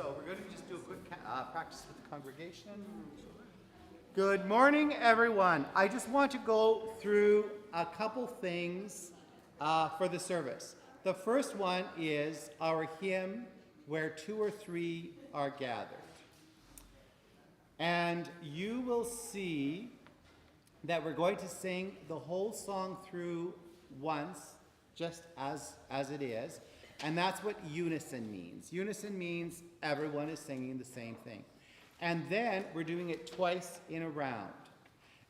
So we're going to just do a quick practice with the congregation. Good morning, everyone. I just want to go through a couple things for the service. The first one is our hymn, Where Two or Three Are Gathered. And you will see that we're going to sing the whole song through once, just as it is. And that's what unison means. Unison means everyone is singing the same thing. And then we're doing it twice in a round.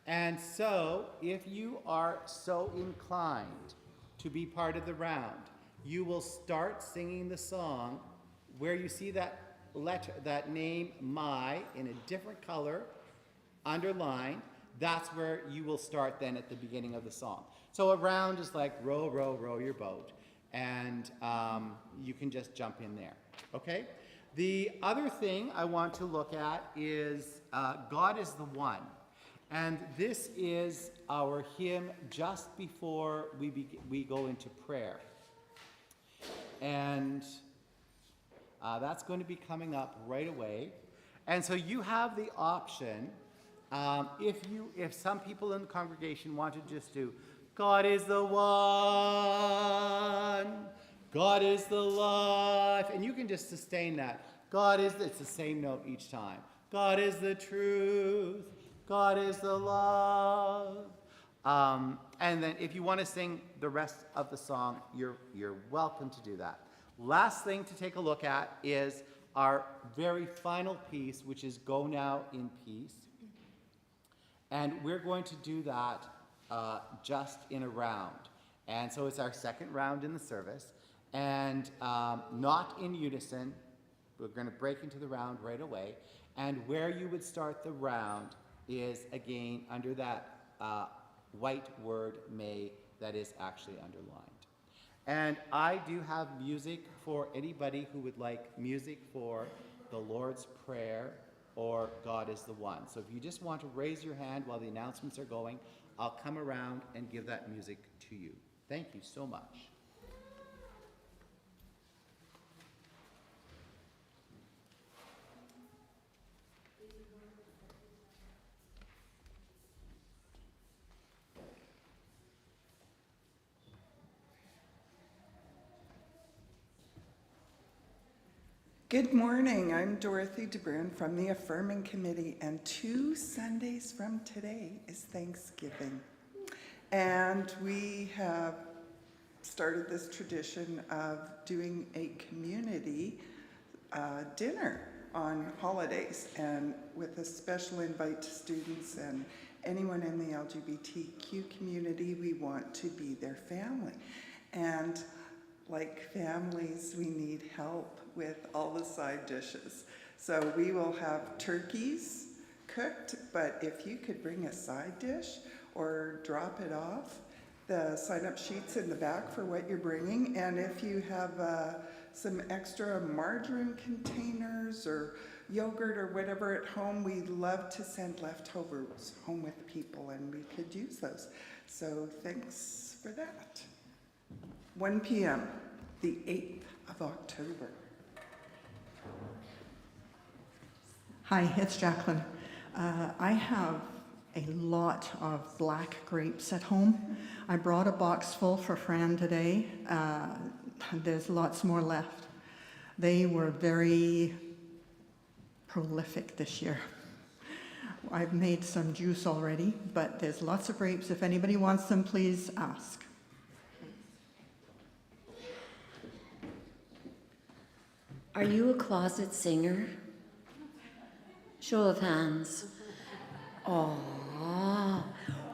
And so if you are so inclined to be part of the round, you will start singing the song where you see that letter, that name my in a different color, underlined. That's where you will start then at the beginning of the song. So a round is like row, row, row your boat. And you can just jump in there, okay? The other thing I want to look at is God is the One. And this is our hymn just before we go into prayer. And that's going to be coming up right away. And so you have the option, if some people in the congregation want to just do, God is the one, God is the life, and you can just sustain that. It's the same note each time. God is the truth, God is the love. And then if you want to sing the rest of the song, you're welcome to do that. Last thing to take a look at is our very final piece, which is Go Now in Peace. And we're going to do that just in a round. And so it's our second round in the service. And not in unison. We're going to break into the round right away. And where you would start the round is, again, under that white word may that is actually underlined. And I do have music for anybody who would like music for the Lord's Prayer or God is the One. So if you just want to raise your hand while the announcements are going, I'll come around and give that music to you. Thank you so much. Good morning, I'm Dorothy DeBruyn from the Affirming Committee, and 2 Sundays from today is Thanksgiving. And we have started this tradition of doing a community dinner on holidays, and with a special invite to students and anyone in the LGBTQ community. We want to be their family. And like families, we need help with all the side dishes. So we will have turkeys cooked, but if you could bring a side dish or drop it off, the sign-up sheet's in the back for what you're bringing. And if you have some extra margarine containers or yogurt or whatever at home, we'd love to send leftovers home with people, and we could use those. So thanks for that. 1 p.m., the 8th of October. Hi, it's Jacqueline. I have a lot of black grapes at home. I brought a box full for Fran today. There's lots more left. They were very prolific this year. I've made some juice already, but there's lots of grapes. If anybody wants them, please ask. Are you a closet singer? Show of hands. Aww.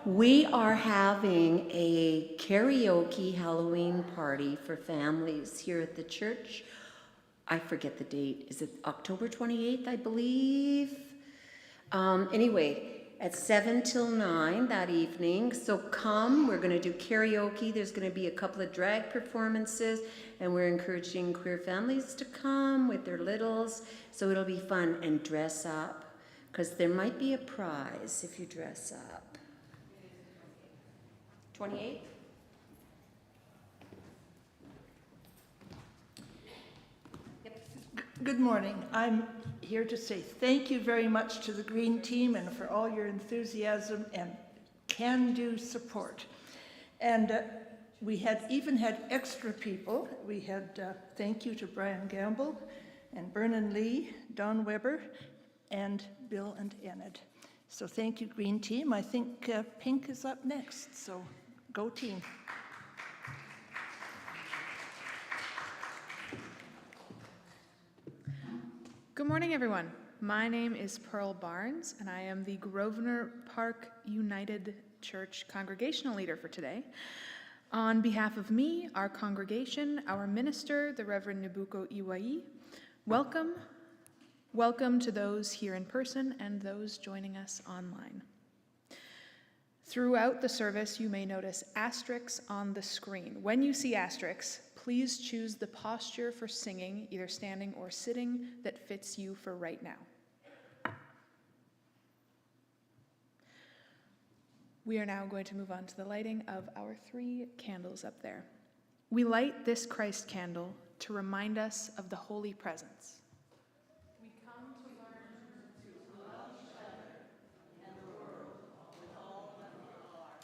We are having a karaoke Halloween party for families here at the church. I forget the date. Is it October 28th, I believe? Anyway, at 7 till 9 that evening. So come, we're going to do karaoke. There's going to be a couple of drag performances, and we're encouraging queer families to come with their littles. So it'll be fun, and dress up, because there might be a prize if you dress up. 28th? Yep. Good morning. I'm here to say thank you very much to the Green team and for all your enthusiasm and can-do support. And we even had extra people. We had thank you to Brian Gamble and Vernon Lee, Don Weber, and Bill and Enid. So thank you, Green team. I think Pink is up next, so go team. Good morning, everyone. My name is Pearl Barnes, and I am the Grosvenor Park United Church Congregational leader for today. On behalf of me, our congregation, our minister, the Reverend Nehiyawewin, welcome to those here in person and those joining us online. Throughout the service, you may notice asterisks on the screen. When you see asterisks, please choose the posture for singing, either standing or sitting, that fits you for right now. We are now going to move on to the lighting of our 3 candles up there. We light this Christ candle to remind us of the holy presence. We come to learn to love each other and the world with all that we are,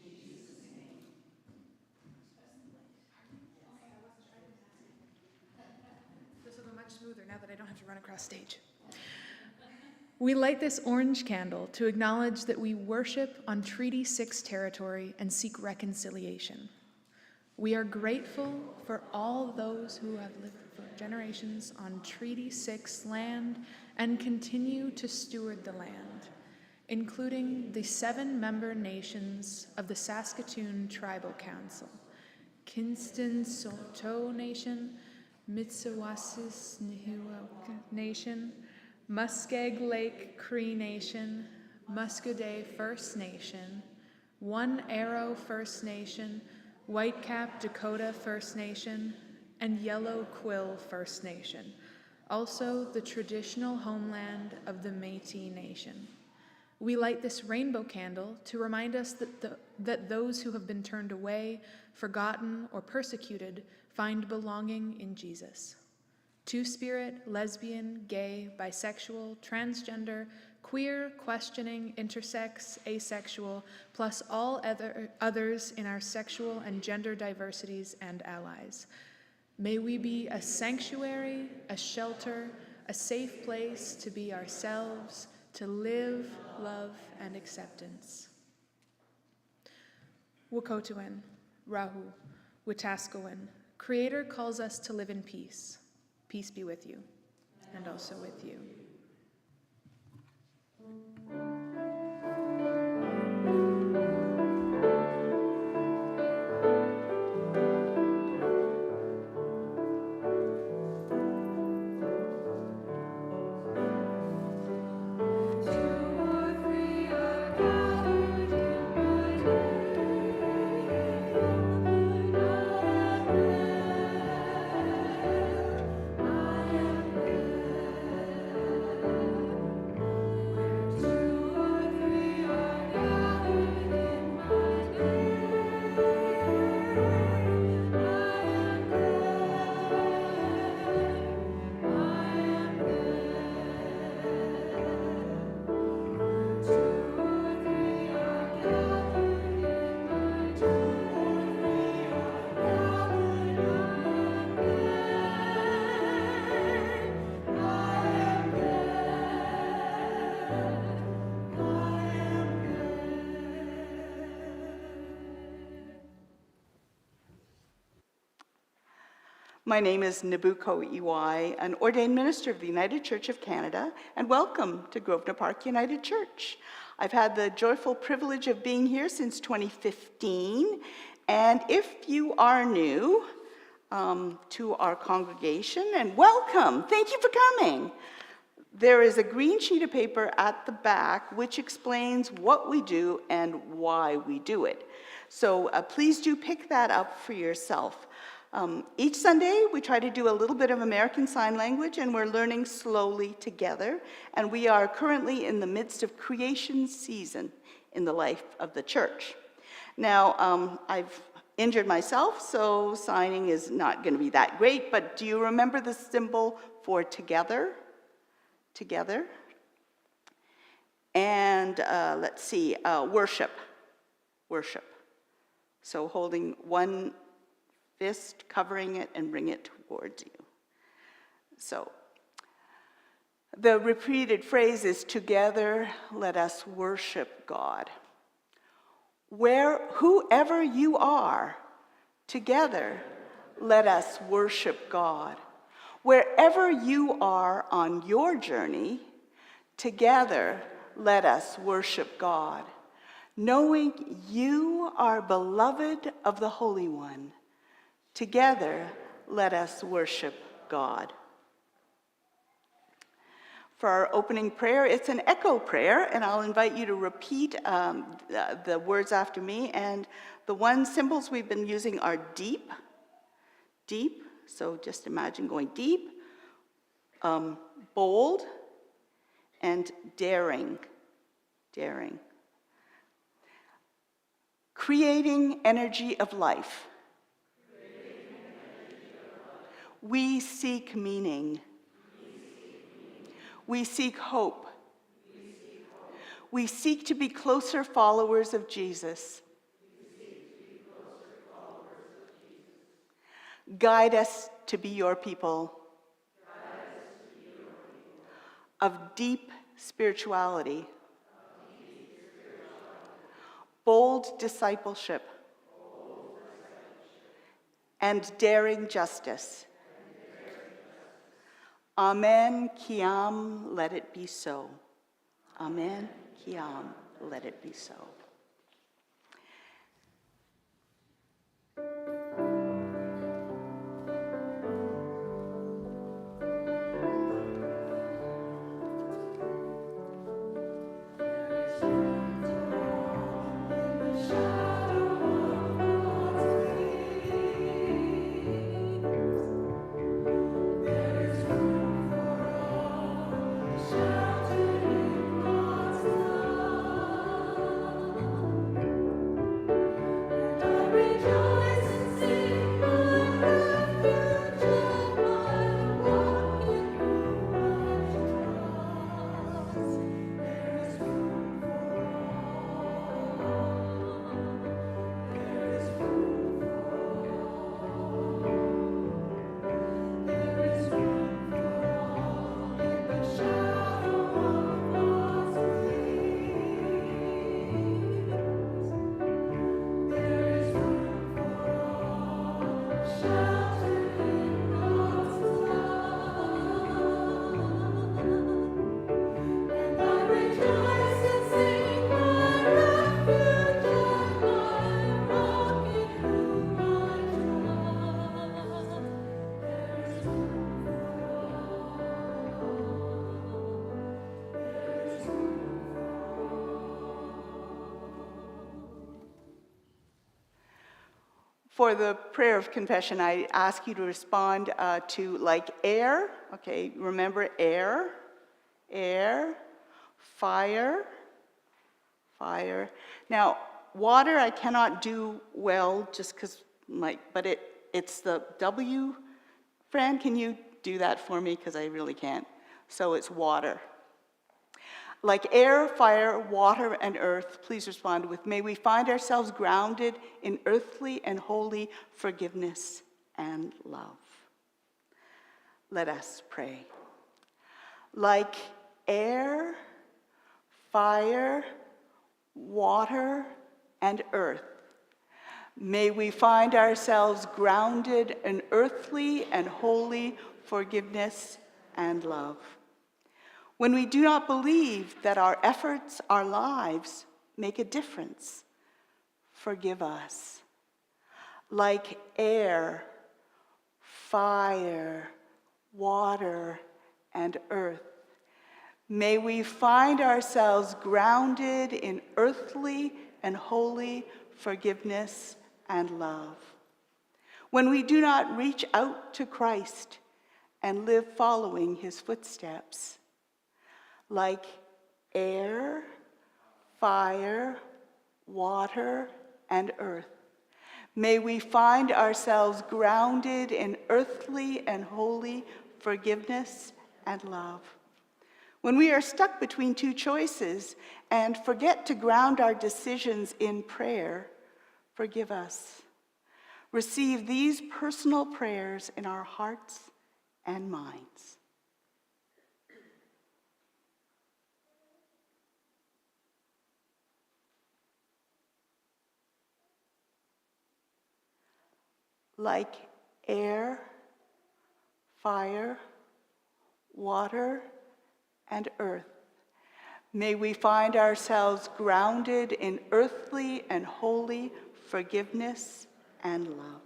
in Jesus' name. This will go much smoother now that I don't have to run across stage. We light this orange candle to acknowledge that we worship on Treaty 6 territory and seek reconciliation. We are grateful for all those who have lived for generations on Treaty 6 land and continue to steward the land, including the 7-member nations of the Saskatoon Tribal Council, Kingston Saulteaux Nation, Mitsawasis Nehiyawewin Nation, Muskeg Lake Cree Nation, Muscoday First Nation, One Arrow First Nation, Whitecap Dakota First Nation, and Yellow Quill First Nation, also the traditional homeland of the Métis Nation. We light this rainbow candle to remind us that those who have been turned away, forgotten, or persecuted find belonging in Jesus. Two-spirit, lesbian, gay, bisexual, transgender, queer, questioning, intersex, asexual, plus all others in our sexual and gender diversities and allies. May we be a sanctuary, a shelter, a safe place to be ourselves, to live, love, and acceptance. Wahkohtowin, Rahu, Wetaskiwin, Creator calls us to live in peace. Peace be with you, and also with you. My name is Nehiyawewin, an ordained minister of the United Church of Canada, and welcome to Grosvenor Park United Church. I've had the joyful privilege of being here since 2015, and if you are new to our congregation, and welcome, thank you for coming. There is a green sheet of paper at the back which explains what we do and why we do it. So please do pick that up for yourself. Each Sunday, we try to do a little bit of American Sign Language, and we're learning slowly together. And we are currently in the midst of creation season in the life of the church. Now, I've injured myself, so signing is not going to be that great, but do you remember the symbol for together? Together. And let's see, worship. Worship. So holding one fist, covering it, and bring it towards you. So the repeated phrase is, together let us worship God. Whoever you are, together let us worship God. Wherever you are on your journey, together let us worship God. Knowing you are beloved of the Holy One, together let us worship God. For our opening prayer, it's an echo prayer, and I'll invite you to repeat the words after me. And the symbols we've been using are deep, deep, so just imagine going deep, bold, and daring, daring. Creating energy of life. We seek meaning. We seek hope. We seek to be closer followers of Jesus. Guide us to be your people. Of deep spirituality. Bold discipleship. And daring justice. Amen, Kiam, let it be so. Amen, Kiam, let it be so. For the prayer of confession, I ask you to respond to like air. Okay, remember air, air, fire, fire. Now, water I cannot do well just because but it's the W. Fran, can you do that for me? Because I really can't. So it's water. Like air, fire, water, and earth, please respond with, may we find ourselves grounded in earthly and holy forgiveness and love. Let us pray. Like air, fire, water, and earth, may we find ourselves grounded in earthly and holy forgiveness and love. When we do not believe that our efforts, our lives, make a difference, forgive us. Like air, fire, water, and earth, may we find ourselves grounded in earthly and holy forgiveness and love. When we do not reach out to Christ and live following his footsteps, like air, fire, water, and earth, May we find ourselves grounded in earthly and holy forgiveness and love. When we are stuck between two choices and forget to ground our decisions in prayer, forgive us. Receive these personal prayers in our hearts and minds. Like air, fire, water, and earth, may we find ourselves grounded in earthly and holy forgiveness and love.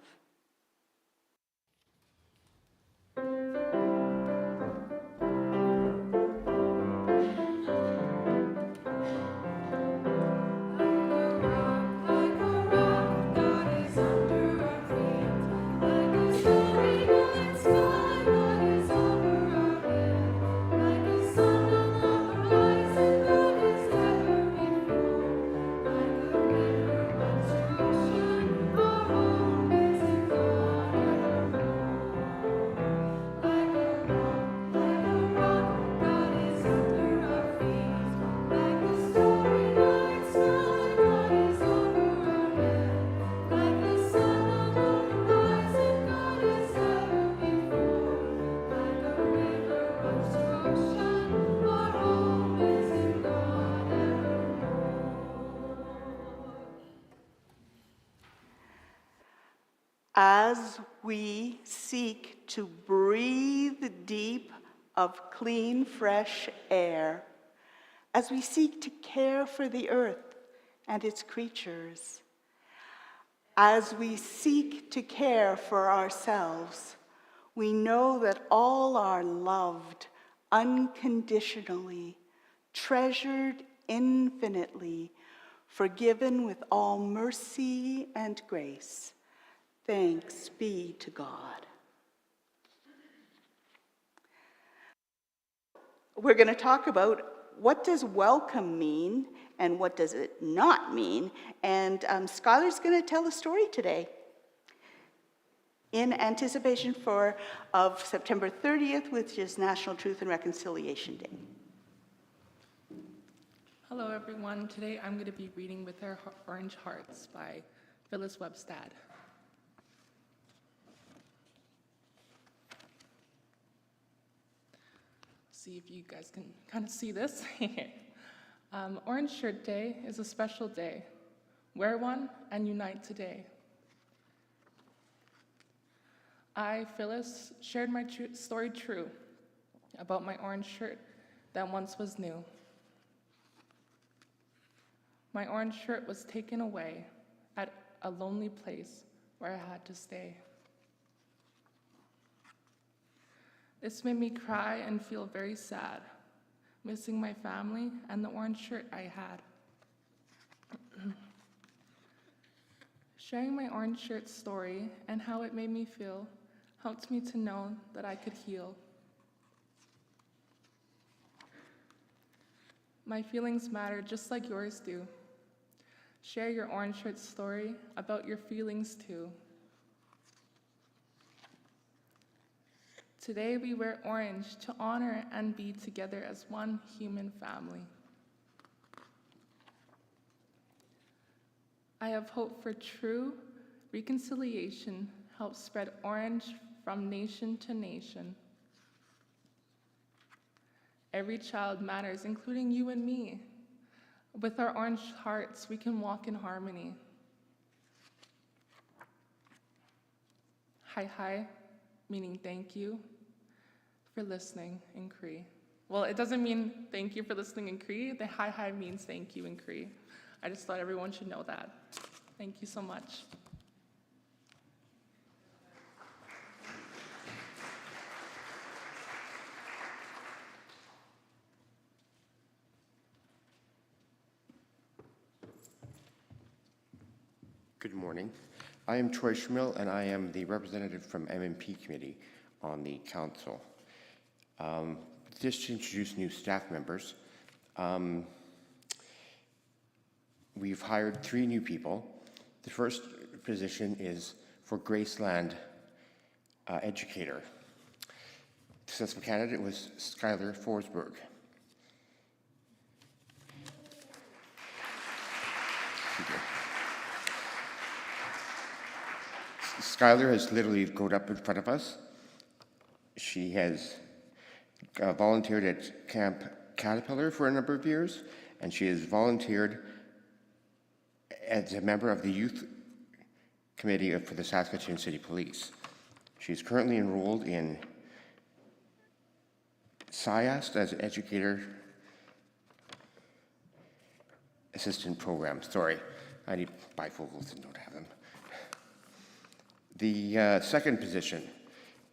As we seek to breathe deep of clean, fresh air, as we seek to care for the earth and its creatures, as we seek to care for ourselves, we know that all are loved unconditionally, treasured infinitely, forgiven with all mercy and grace. Thanks be to God. We're going to talk about what does welcome mean and what does it not mean, and Skylar's going to tell a story today in anticipation of September 30th, which is National Truth and Reconciliation Day. Hello everyone, today I'm going to be reading With Our Orange Hearts by Phyllis Webstad. See if you guys can kind of see this. Orange Shirt Day is a special day. Wear one and unite today. I, Phyllis, shared my story true about my orange shirt that once was new. My orange shirt was taken away at a lonely place where I had to stay. This made me cry and feel very sad, missing my family and the orange shirt I had. Sharing my orange shirt story and how it made me feel helped me to know that I could heal. My feelings matter just like yours do. Share your orange shirt story about your feelings too. Today we wear orange to honor and be together as one human family. I have hope for true reconciliation helps spread orange from nation to nation. Every child matters, including you and me. With our orange hearts, we can walk in harmony. Hi hi, meaning thank you for listening in Cree. Well, it doesn't mean thank you for listening in Cree. The hi hi means thank you in Cree. I just thought everyone should know that. Thank you so much. Good morning. I am Troy Schmill, and I am the representative from MMP Committee on the Council. Just to introduce new staff members, we've hired 3 new people. The first position is for Graceland educator. Successful candidate was Skylar Forsberg. Skylar has literally grown up in front of us. She has volunteered at Camp Caterpillar for a number of years, and she has volunteered as a member of the youth committee for the Saskatoon City Police. She's currently enrolled in SIAST as an educator assistant program. Sorry, I need bifocals and don't have them. The second position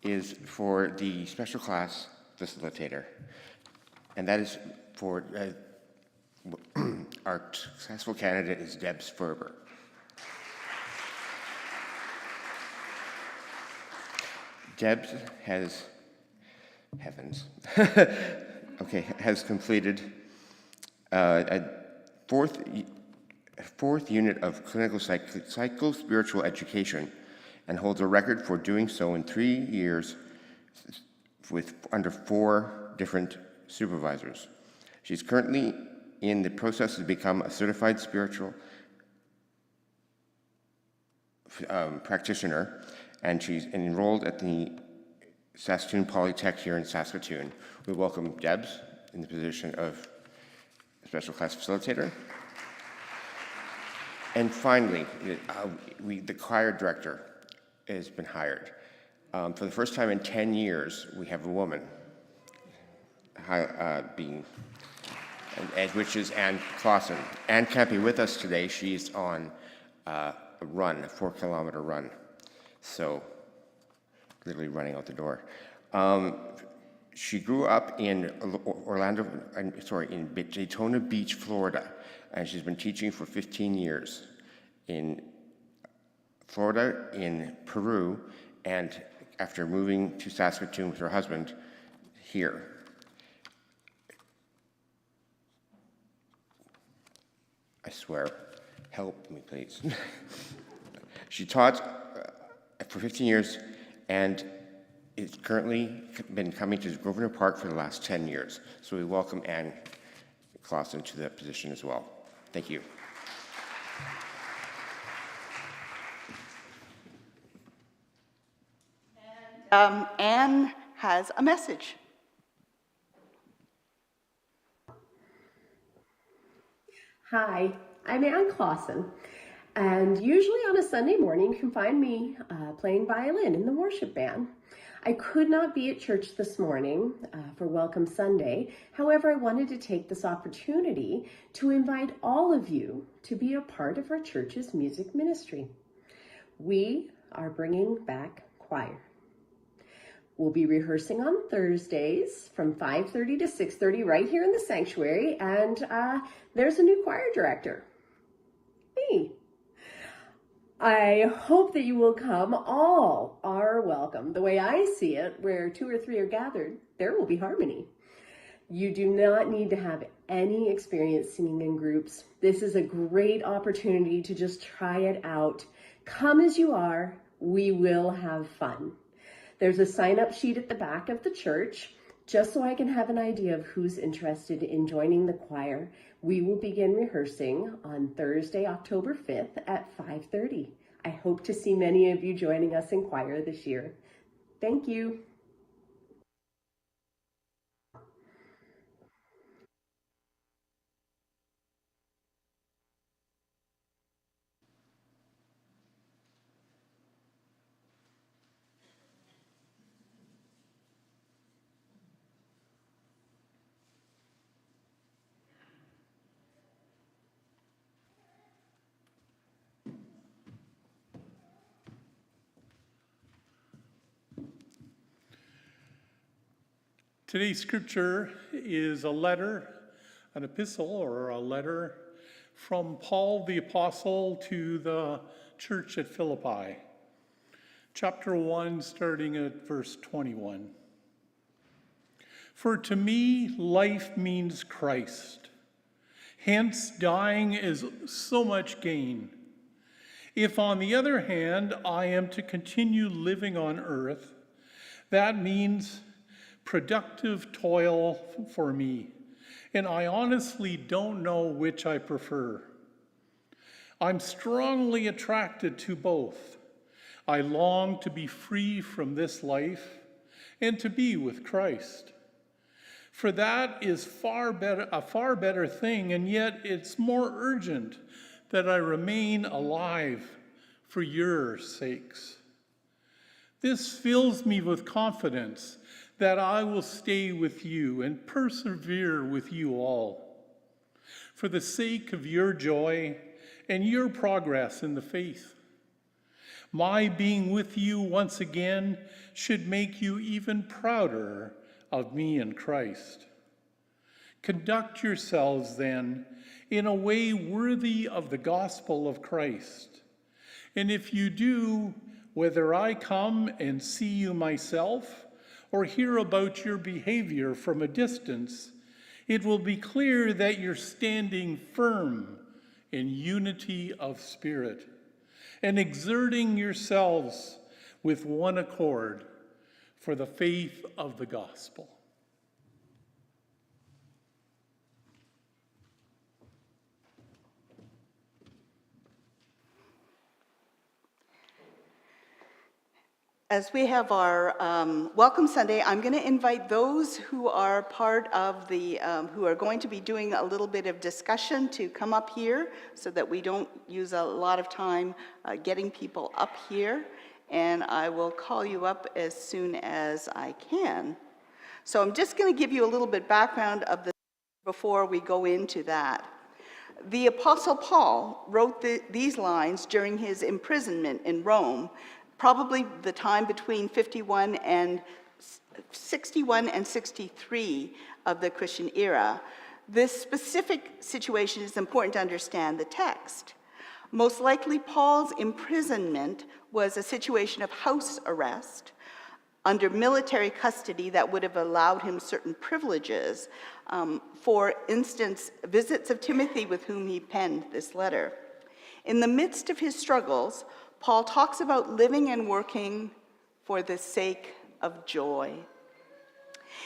is for the special class facilitator, and that is for our successful candidate is Debs Ferber. Debs has, heavens, okay, has completed a fourth unit of clinical psycho-spiritual education and holds a record for doing so in 3 years with under 4 different supervisors. She's currently in the process to become a certified spiritual practitioner, and she's enrolled at the Saskatoon Polytech here in Saskatoon. We welcome Debs in the position of special class facilitator. And finally, the choir director has been hired. For the first time in 10 years, we have a woman which is Ann Clausen. Ann can't be with us today. She's on a run, a 4-kilometer run. So, literally running out the door. She grew up in in Daytona Beach, Florida, and she's been teaching for 15 years in Florida, in Peru, and after moving to Saskatoon with her husband, here. I swear, help me, please. She taught for 15 years and it's currently been coming to Grosvenor Park for the last 10 years. So we welcome Ann Clausen to that position as well. Thank you. Anne has a message. Hi, I'm Ann Clausen, and usually on a Sunday morning you can find me playing violin in the worship band. I could not be at church this morning for Welcome Sunday. However, I wanted to take this opportunity to invite all of you to be a part of our church's music ministry. We are bringing back choir. We'll be rehearsing on Thursdays from 5:30 to 6:30 right here in the sanctuary, and there's a new choir director, me. I hope that you will come. All are welcome. The way I see it, where 2 or 3 are gathered, there will be harmony. You do not need to have any experience singing in groups. This is a great opportunity to just try it out. Come as you are. We will have fun. There's a sign-up sheet at the back of the church, just so I can have an idea of who's interested in joining the choir. We will begin rehearsing on Thursday, October 5th at 5:30. I hope to see many of you joining us in choir this year. Thank you. Today's scripture is a letter, an epistle or a letter from Paul the Apostle to the church at Philippi. Chapter 1, starting at verse 21. For to me, life means Christ. Hence, dying is so much gain. If, on the other hand, I am to continue living on earth, that means productive toil for me, and I honestly don't know which I prefer. I'm strongly attracted to both. I long to be free from this life and to be with Christ. For that is a far better thing, and yet it's more urgent that I remain alive for your sakes. This fills me with confidence that I will stay with you and persevere with you all, for the sake of your joy and your progress in the faith. My being with you once again should make you even prouder of me in Christ. Conduct yourselves then in a way worthy of the gospel of Christ. And if you do, whether I come and see you myself or hear about your behavior from a distance, it will be clear that you're standing firm in unity of spirit and exerting yourselves with one accord for the faith of the gospel. As we have our Welcome Sunday, I'm going to invite those who are part of the, who are going to be doing a little bit of discussion to come up here so that we don't use a lot of time getting people up here. And I will call you up as soon as I can. So I'm just going to give you a little bit background of the before we go into that. The Apostle Paul wrote these lines during his imprisonment in Rome, probably the time between 61 and 63 of the Christian era. This specific situation is important to understand the text. Most likely, Paul's imprisonment was a situation of house arrest under military custody that would have allowed him certain privileges. For instance, visits of Timothy, with whom he penned this letter. In the midst of his struggles, Paul talks about living and working for the sake of joy.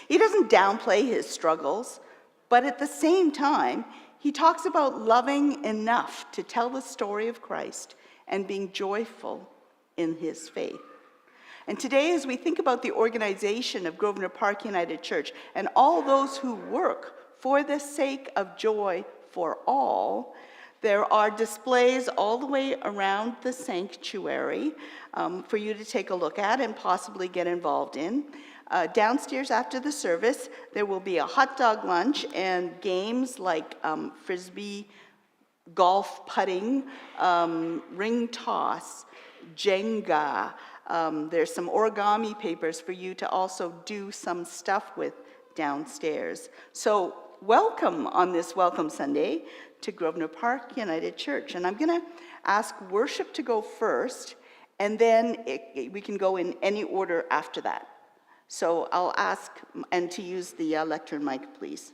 He doesn't downplay his struggles, but at the same time, he talks about loving enough to tell the story of Christ and being joyful in his faith. And today, as we think about the organization of Grosvenor Park United Church and all those who work for the sake of joy for all, there are displays all the way around the sanctuary for you to take a look at and possibly get involved in. Downstairs after the service, there will be a hot dog lunch and games like frisbee, golf putting, ring toss, Jenga. There's some origami papers for you to also do some stuff with downstairs. So welcome on this Welcome Sunday to Grosvenor Park United Church. And I'm going to ask worship to go first, and then we can go in any order after that. So I'll ask, and to use the lectern mic, please.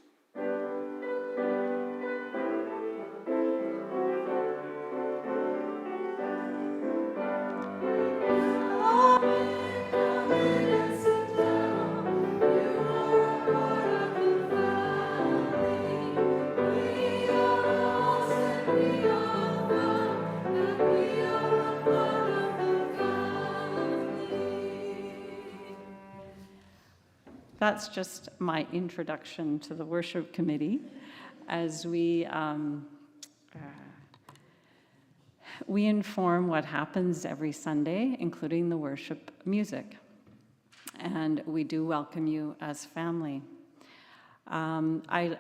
That's just my introduction to the worship committee as we inform what happens every Sunday, including the worship music. And we do welcome you as family. I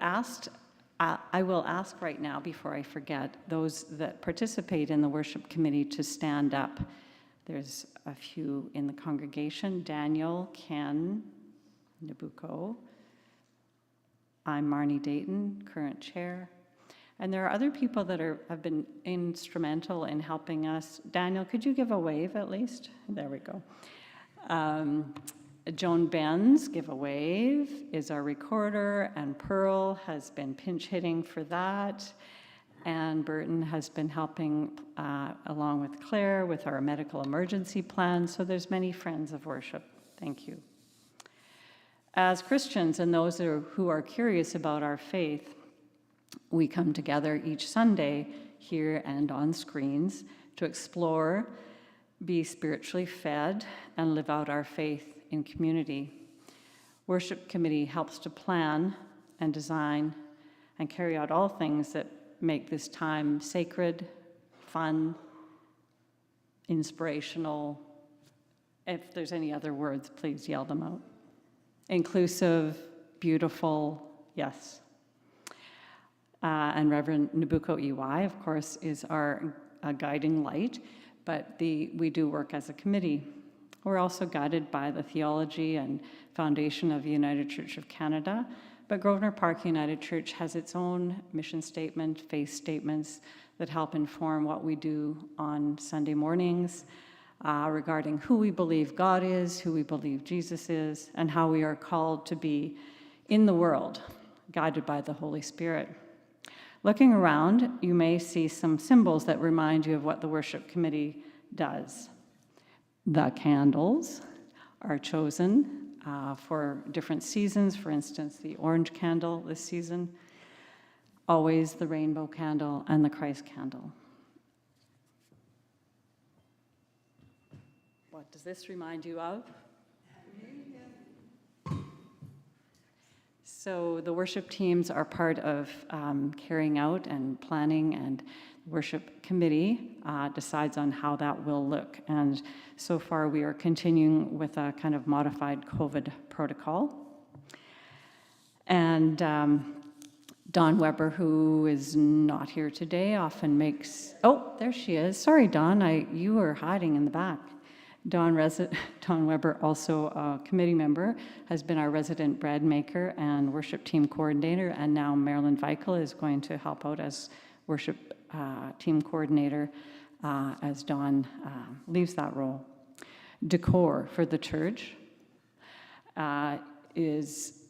will ask right now, before I forget, those that participate in the worship committee to stand up. There's a few in the congregation: Daniel, Ken, Nabucco. I'm Marnie Dayton, current chair. And there are other people that have been instrumental in helping us. Daniel, could you give a wave at least? There we go. Joan Benz, give a wave, is our recorder, and Pearl has been pinch hitting for that. Anne Burton has been helping along with Claire with our medical emergency plan. So there's many friends of worship. Thank you. As Christians and those who are curious about our faith, we come together each Sunday here and on screens to explore, be spiritually fed, and live out our faith in community. Worship Committee helps to plan and design and carry out all things that make this time sacred, fun, inspirational. If there's any other words, please yell them out. Inclusive, beautiful, yes. And Reverend Nabucco EY, of course, is our guiding light, but we do work as a committee. We're also guided by the theology and foundation of the United Church of Canada, but Grosvenor Park United Church has its own mission statement, faith statements that help inform what we do on Sunday mornings regarding who we believe God is, who we believe Jesus is, and how we are called to be in the world, guided by the Holy Spirit. Looking around, you may see some symbols that remind you of what the worship committee does. The candles are chosen for different seasons. For instance, the orange candle this season, always the rainbow candle, and the Christ candle. What does this remind you of? So the worship teams are part of carrying out and planning, and the worship committee decides on how that will look. And so far we are continuing with a kind of modified COVID protocol. And Dawn Weber, who is not here today, often makes, oh, there she is. Sorry, Dawn, you were hiding in the back. Dawn Weber, also a committee member, has been our resident bread maker and worship team coordinator, and now Marilyn Weichel is going to help out as worship team coordinator as Dawn leaves that role. Decor for the church is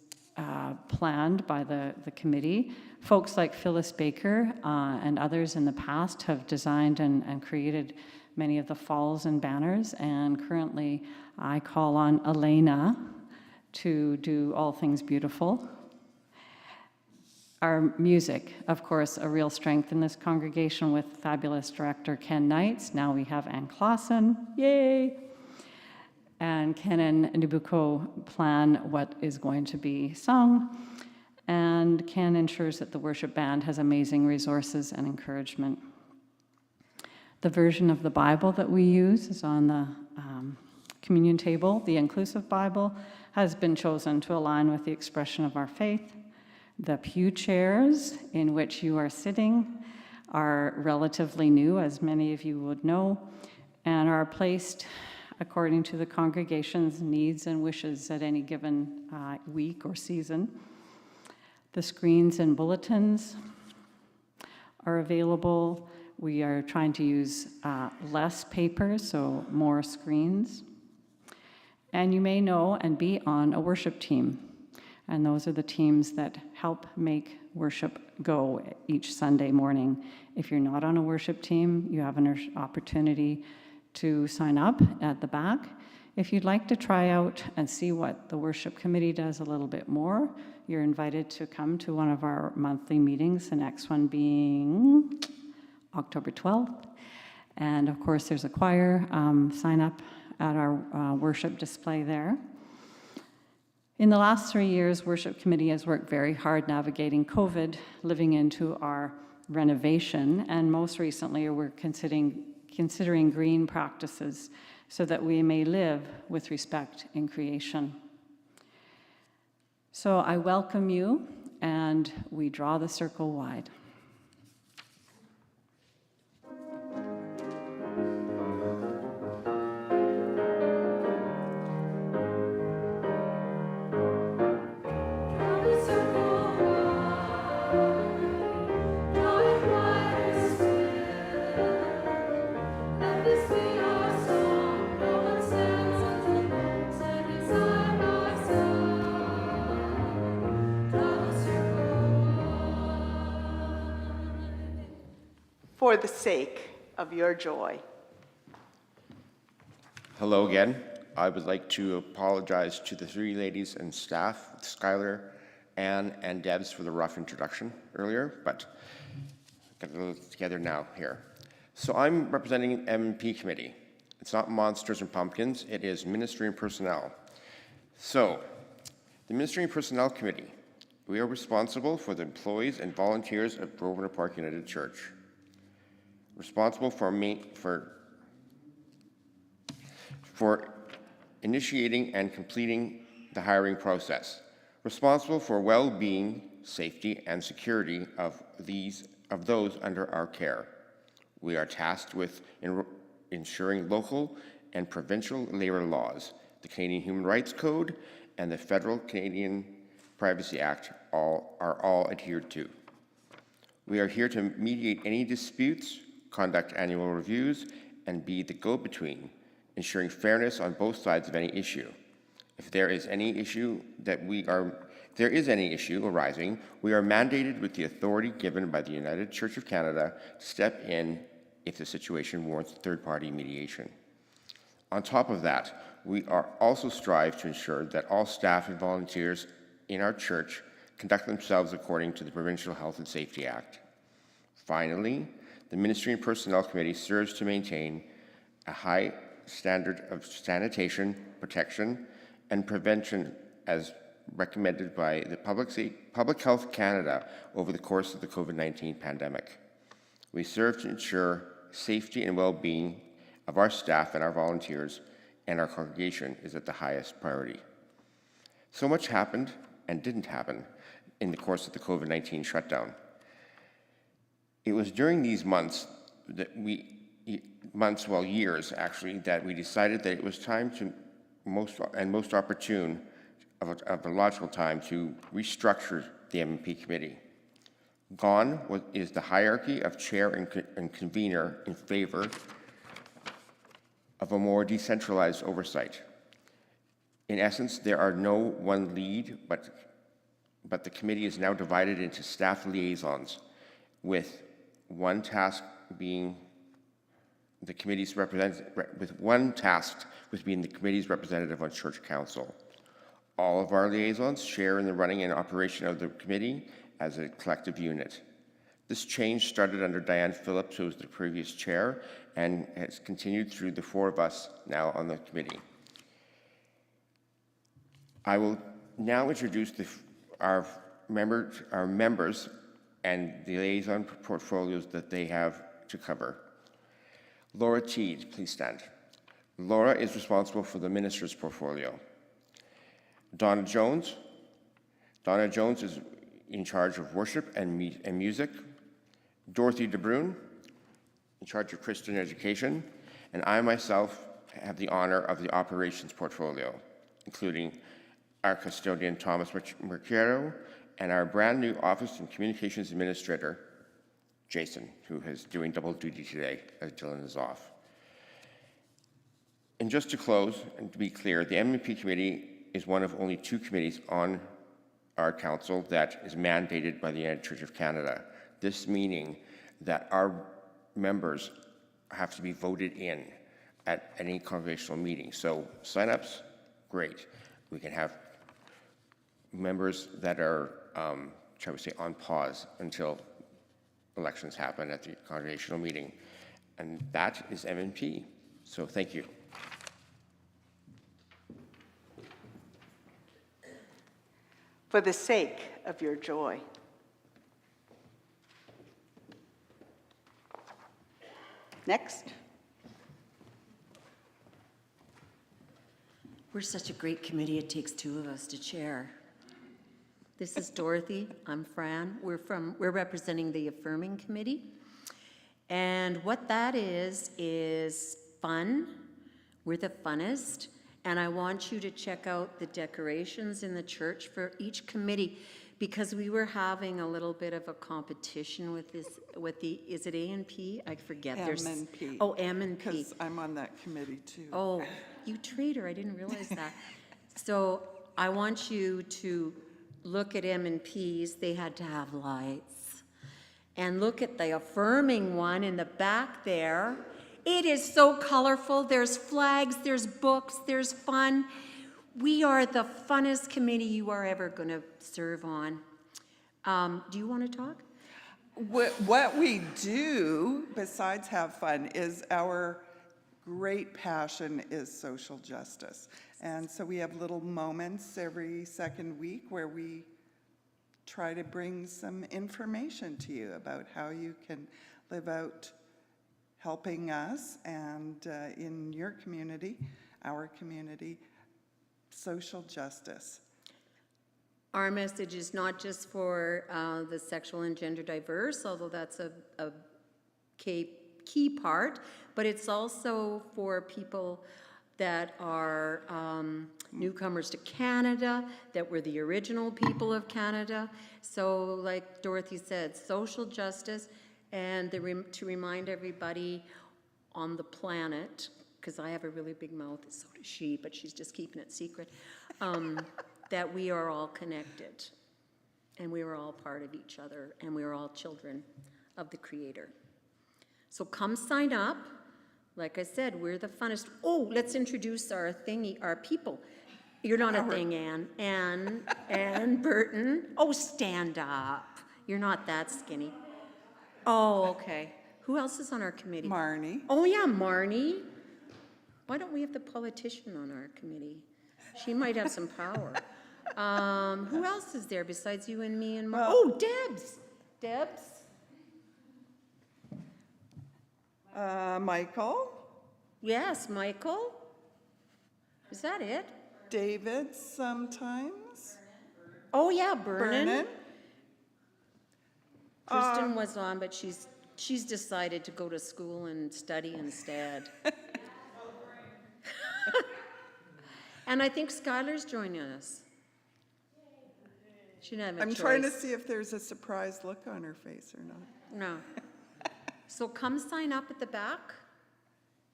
planned by the committee. Folks like Phyllis Baker and others in the past have designed and created many of the falls and banners, and currently I call on Elena to do all things beautiful. Our music, of course, a real strength in this congregation with fabulous director Ken Knights. Now we have Ann Clausen, yay! And Ken and Nabucco plan what is going to be sung, and Ken ensures that the worship band has amazing resources and encouragement. The version of the Bible that we use is on the communion table. The inclusive Bible has been chosen to align with the expression of our faith. The pew chairs in which you are sitting are relatively new, as many of you would know, and are placed according to the congregation's needs and wishes at any given week or season. The screens and bulletins are available. We are trying to use less paper, so more screens. And you may know and be on a worship team. And those are the teams that help make worship go each Sunday morning. If you're not on a worship team, you have an opportunity to sign up at the back. If you'd like to try out and see what the worship committee does a little bit more, you're invited to come to one of our monthly meetings, the next one being October 12th. And of course, there's a choir sign up at our worship display there. In the last 3 years, worship committee has worked very hard navigating COVID, living into our renovation, and most recently we're considering green practices so that we may live with respect in creation. So I welcome you, and we draw the circle wide. For the sake of your joy. Hello again. I would like to apologize to the three ladies and staff, Skylar, Anne, and Debs, for the rough introduction earlier, but got it all together now here. So I'm representing M&P committee. It's not monsters and pumpkins, it is ministry and personnel. So, the ministry and personnel committee, we are responsible for the employees and volunteers of Grosvenor Park United Church. Responsible for initiating and completing the hiring process. Responsible for well-being, safety, and security of those under our care. We are tasked with ensuring local and provincial labor laws, the Canadian Human Rights Code, and the Federal Canadian Privacy Act are all adhered to. We are here to mediate any disputes, conduct annual reviews, and be the go-between, ensuring fairness on both sides of any issue. If there is any issue arising, we are mandated with the authority given by the United Church of Canada to step in if the situation warrants third-party mediation. On top of that, we are also strive to ensure that all staff and volunteers in our church conduct themselves according to the Provincial Health and Safety Act. Finally, the Ministry and Personnel Committee serves to maintain a high standard of sanitation, protection, and prevention as recommended by the Public Health Canada over the course of the COVID-19 pandemic. We serve to ensure safety and well-being of our staff and our volunteers, and our congregation is at the highest priority. So much happened and didn't happen in the course of the COVID-19 shutdown. It was during these months that years actually, that we decided that it was time to most opportune of a logical time to restructure the M&P committee. Gone is the hierarchy of chair and convener in favor of a more decentralized oversight. In essence, there are no one lead, but the committee is now divided into staff liaisons, with one task being the committee's being the committee's representative on church council. All of our liaisons share in the running and operation of the committee as a collective unit. This change started under Diane Phillips, who was the previous chair, and has continued through the four of us now on the committee. I will now introduce our members and the liaison portfolios that they have to cover. Laura Teed, please stand. Laura is responsible for the minister's portfolio. Donna Jones. Donna Jones is in charge of worship and music. Dorothy DeBrune, in charge of Christian education. And I myself have the honor of the operations portfolio, including our custodian, Thomas Mercado, and our brand new office and communications administrator, Jason, who is doing double duty today as Dylan is off. And just to close, and to be clear, the M&P committee is one of only two committees on our council that is mandated by the United Church of Canada. This meaning that our members have to be voted in at any congregational meeting. So sign-ups, great. We can have members that are, shall we say, on pause until elections happen at the congregational meeting. And that is M&P. So thank you. For the sake of your joy. Next. We're such a great committee, it takes two of us to chair. This is Dorothy, I'm Fran. We're representing the Affirming Committee. And what that is fun. We're the funnest. And I want you to check out the decorations in the church for each committee, because we were having a little bit of a competition with is it A and P? I forget. M&P. Oh, M&P. Because I'm on that committee too. Oh, you traitor, I didn't realize that. So I want you to look at M&Ps. They had to have lights. And look at the affirming one in the back there. It is so colorful. There's flags, there's books, there's fun. We are the funnest committee you are ever going to serve on. Do you want to talk? What we do, besides have fun, is our great passion is social justice. And so we have little moments every second week where we try to bring some information to you about how you can live out helping us and in your community, our community, social justice. Our message is not just for the sexual and gender diverse, although that's a key part, but it's also for people that are newcomers to Canada, that were the original people of Canada. So like Dorothy said, social justice, and to remind everybody on the planet, because I have a really big mouth, so does she, but she's just keeping it secret, that we are all connected, and we are all part of each other, and we are all children of the Creator. So come sign up. Like I said, we're the funnest. Oh, let's introduce our thingy, our people. You're not a thing, Ann. Ann Burton. Oh, stand up. You're not that skinny. Oh, okay. Who else is on our committee? Marnie. Oh, yeah, Marnie. Why don't we have the politician on our committee? She might have some power. Who else is there besides you and me and Marnie? Oh, Debs. Debs. Michael. Yes, Michael. Is that it? David sometimes. Oh, yeah, Vernon. Vernon. Kristen was on, but she's decided to go to school and study instead. And I think Skylar's joining us. She didn't have a choice. I'm trying to see if there's a surprised look on her face or not. No. So come sign up at the back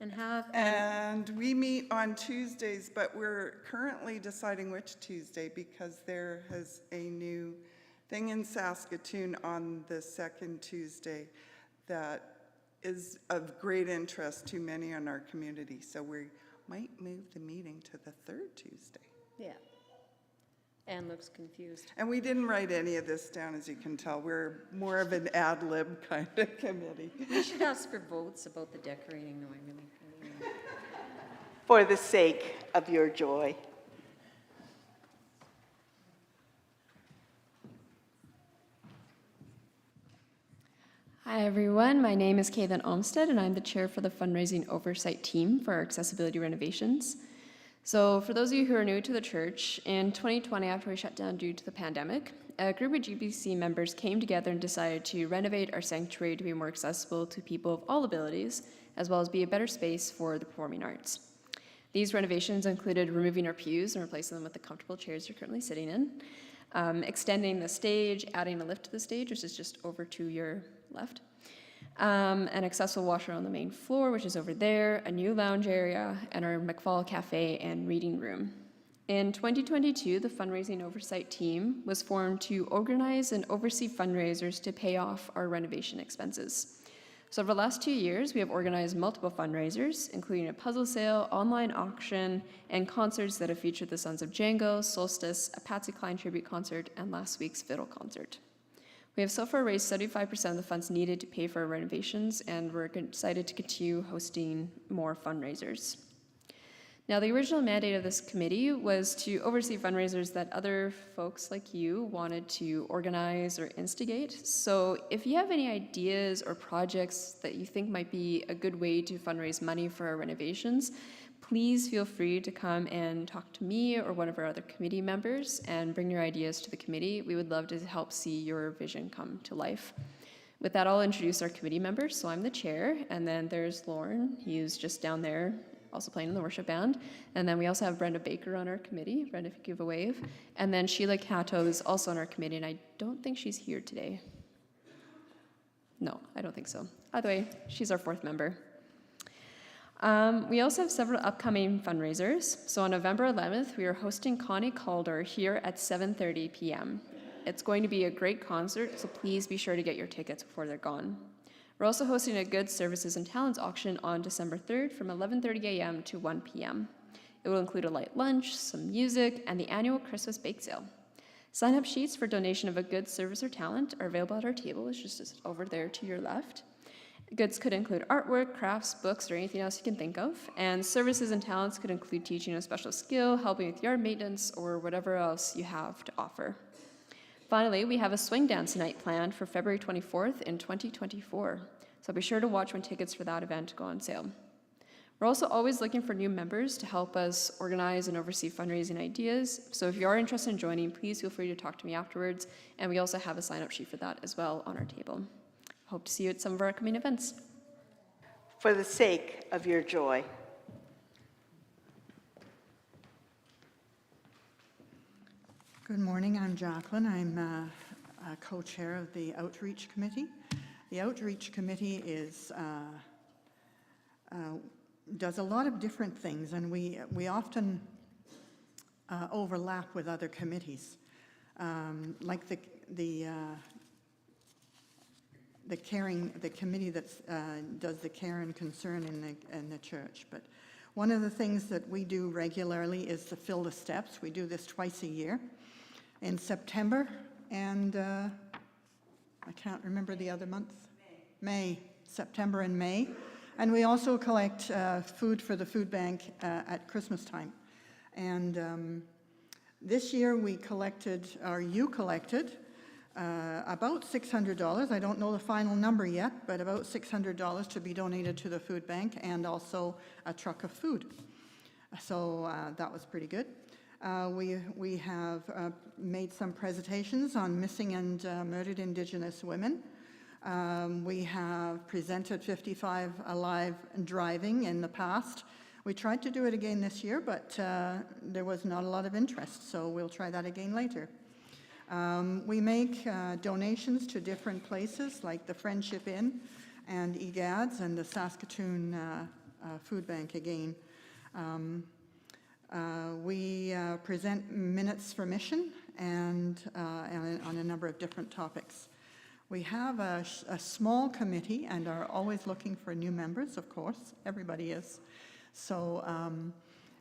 and have. And we meet on Tuesdays, but we're currently deciding which Tuesday because there is a new thing in Saskatoon on the second Tuesday that is of great interest to many in our community. So we might move the meeting to the third Tuesday. Yeah. Anne looks confused. And we didn't write any of this down, as you can tell. We're more of an ad lib kind of committee. We should ask for votes about the decorating, though, I really. For the sake of your joy. Hi everyone, my name is Caitlin Olmstead and I'm the chair for the fundraising oversight team for our accessibility renovations. So for those of you who are new to the church, in 2020 after we shut down due to the pandemic, a group of GPUC members came together and decided to renovate our sanctuary to be more accessible to people of all abilities, as well as be a better space for the performing arts. These renovations included removing our pews and replacing them with the comfortable chairs you're currently sitting in, extending the stage, adding a lift to the stage, which is just over to your left, an accessible washer on the main floor, which is over there, a new lounge area, and our McFall Cafe and reading room. In 2022, the fundraising oversight team was formed to organize and oversee fundraisers to pay off our renovation expenses. So over the last 2 years, we have organized multiple fundraisers, including a puzzle sale, online auction, and concerts that have featured the Sons of Django, Solstice, a Patsy Cline tribute concert, and last week's fiddle concert. We have so far raised 75% of the funds needed to pay for our renovations, and we're excited to continue hosting more fundraisers. Now, the original mandate of this committee was to oversee fundraisers that other folks like you wanted to organize or instigate. So if you have any ideas or projects that you think might be a good way to fundraise money for our renovations, please feel free to come and talk to me or one of our other committee members and bring your ideas to the committee. We would love to help see your vision come to life. With that, I'll introduce our committee members. So I'm the chair, and then there's Lauren. He's just down there, also playing in the worship band. And then we also have Brenda Baker on our committee. Brenda, if you give a wave. And then Sheila Cato is also on our committee, and I don't think she's here today. No, I don't think so. Either way, she's our fourth member. We also have several upcoming fundraisers. So on November 11th, we are hosting Connie Calder here at 7:30 p.m. It's going to be a great concert, so please be sure to get your tickets before they're gone. We're also hosting a Goods, Services, and Talents auction on December 3rd from 11:30 a.m. to 1 p.m. It will include a light lunch, some music, and the annual Christmas bake sale. Sign-up sheets for donation of a goods, service, or talent are available at our table. It's just over there to your left. Goods could include artwork, crafts, books, or anything else you can think of. And services and talents could include teaching a special skill, helping with yard maintenance, or whatever else you have to offer. Finally, we have a swing dance night planned for February 24th in 2024. So be sure to watch when tickets for that event go on sale. We're also always looking for new members to help us organize and oversee fundraising ideas. So if you are interested in joining, please feel free to talk to me afterwards. And we also have a sign-up sheet for that as well on our table. Hope to see you at some of our upcoming events. For the sake of your joy. Good morning, I'm Jacqueline. I'm a co-chair of the Outreach Committee. The Outreach Committee does a lot of different things, and we often overlap with other committees, like the committee that does the care and concern in the church. But one of the things that we do regularly is the Fill the Steps. We do this twice a year in September, and I can't remember the other month. May, September and May. And we also collect food for the food bank at Christmas time. And this year we collected, or you collected, about $600. I don't know the final number yet, but about $600 to be donated to the food bank, and also a truck of food. So that was pretty good. We have made some presentations on missing and murdered Indigenous women. We have presented 55 Alive driving in the past. We tried to do it again this year, but there was not a lot of interest, so we'll try that again later. We make donations to different places like the Friendship Inn and EGADS and the Saskatoon Food Bank again. We present minutes for mission and on a number of different topics. We have a small committee and are always looking for new members, of course. Everybody is. So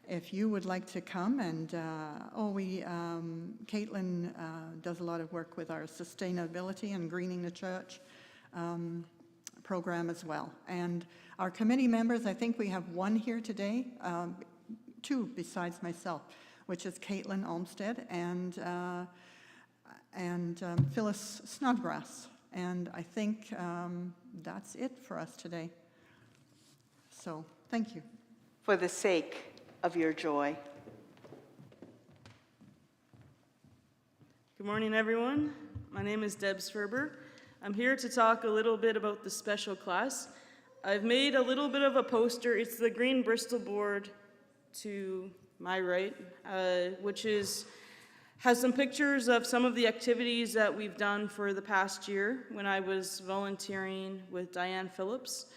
if you would like to come and, Caitlin does a lot of work with our sustainability and greening the church program as well. And our committee members, I think we have one here today, two besides myself, which is Caitlin Olmsted and Phyllis Snodgrass. And I think that's it for us today. So, thank you. For the sake of your joy. Good morning, everyone. My name is Deb Sferber. I'm here to talk a little bit about the special class. I've made a little bit of a poster. It's the green Bristol board to my right, which has some pictures of some of the activities that we've done for the past year when I was volunteering with Diane Phillips.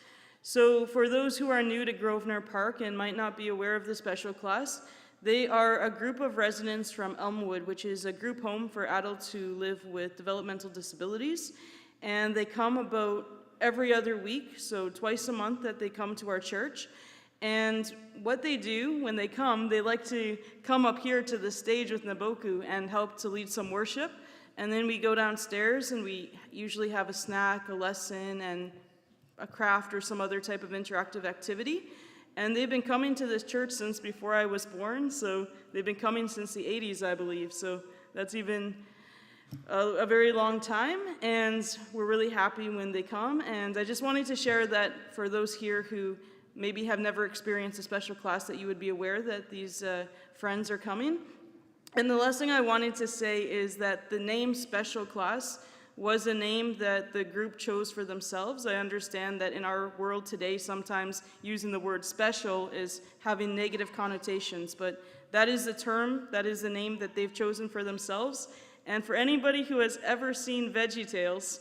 So for those who are new to Grosvenor Park and might not be aware of the special class, they are a group of residents from Elmwood, which is a group home for adults who live with developmental disabilities. And they come about every other week, so twice a month that they come to our church. And what they do when they come, they like to come up here to the stage with Naboku and help to lead some worship. And then we go downstairs and we usually have a snack, a lesson, and a craft or some other type of interactive activity. And they've been coming to this church since before I was born, so they've been coming since the 80s, I believe. So that's even a very long time, and we're really happy when they come. And I just wanted to share that for those here who maybe have never experienced a special class, that you would be aware that these friends are coming. And the last thing I wanted to say is that the name special class was a name that the group chose for themselves. I understand that in our world today, sometimes using the word special is having negative connotations, but that is the term, that is the name that they've chosen for themselves. And for anybody who has ever seen VeggieTales,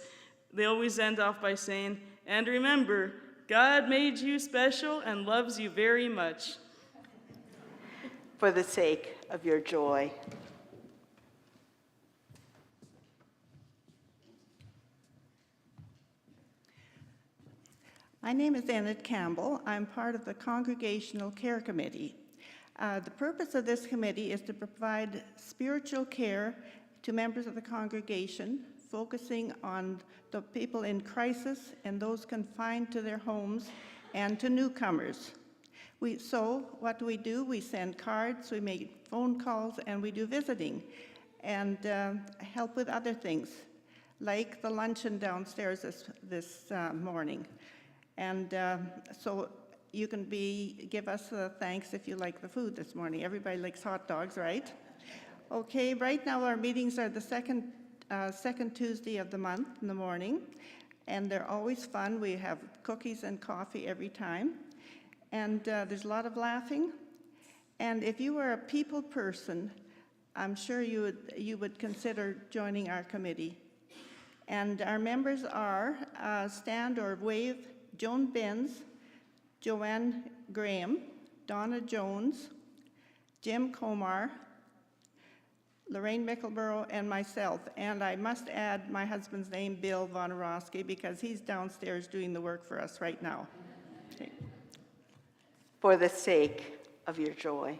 they always end off by saying, "And remember, God made you special and loves you very much." For the sake of your joy. My name is Enid Campbell. I'm part of the Congregational Care Committee. The purpose of this committee is to provide spiritual care to members of the congregation, focusing on the people in crisis and those confined to their homes and to newcomers. So what do? We send cards, we make phone calls, and we do visiting and help with other things, like the luncheon downstairs this morning. And so you can give us thanks if you like the food this morning. Everybody likes hot dogs, right? Okay, right now our meetings are the second Tuesday of the month in the morning, and they're always fun. We have cookies and coffee every time, and there's a lot of laughing. And if you are a people person, I'm sure you would consider joining our committee. And our members are stand or wave Joan Benz, Joanne Graham, Donna Jones, Jim Comar, Lorraine Mickleborough, and myself. And I must add my husband's name, Bill Von Orosky, because he's downstairs doing the work for us right now. Okay. For the sake of your joy.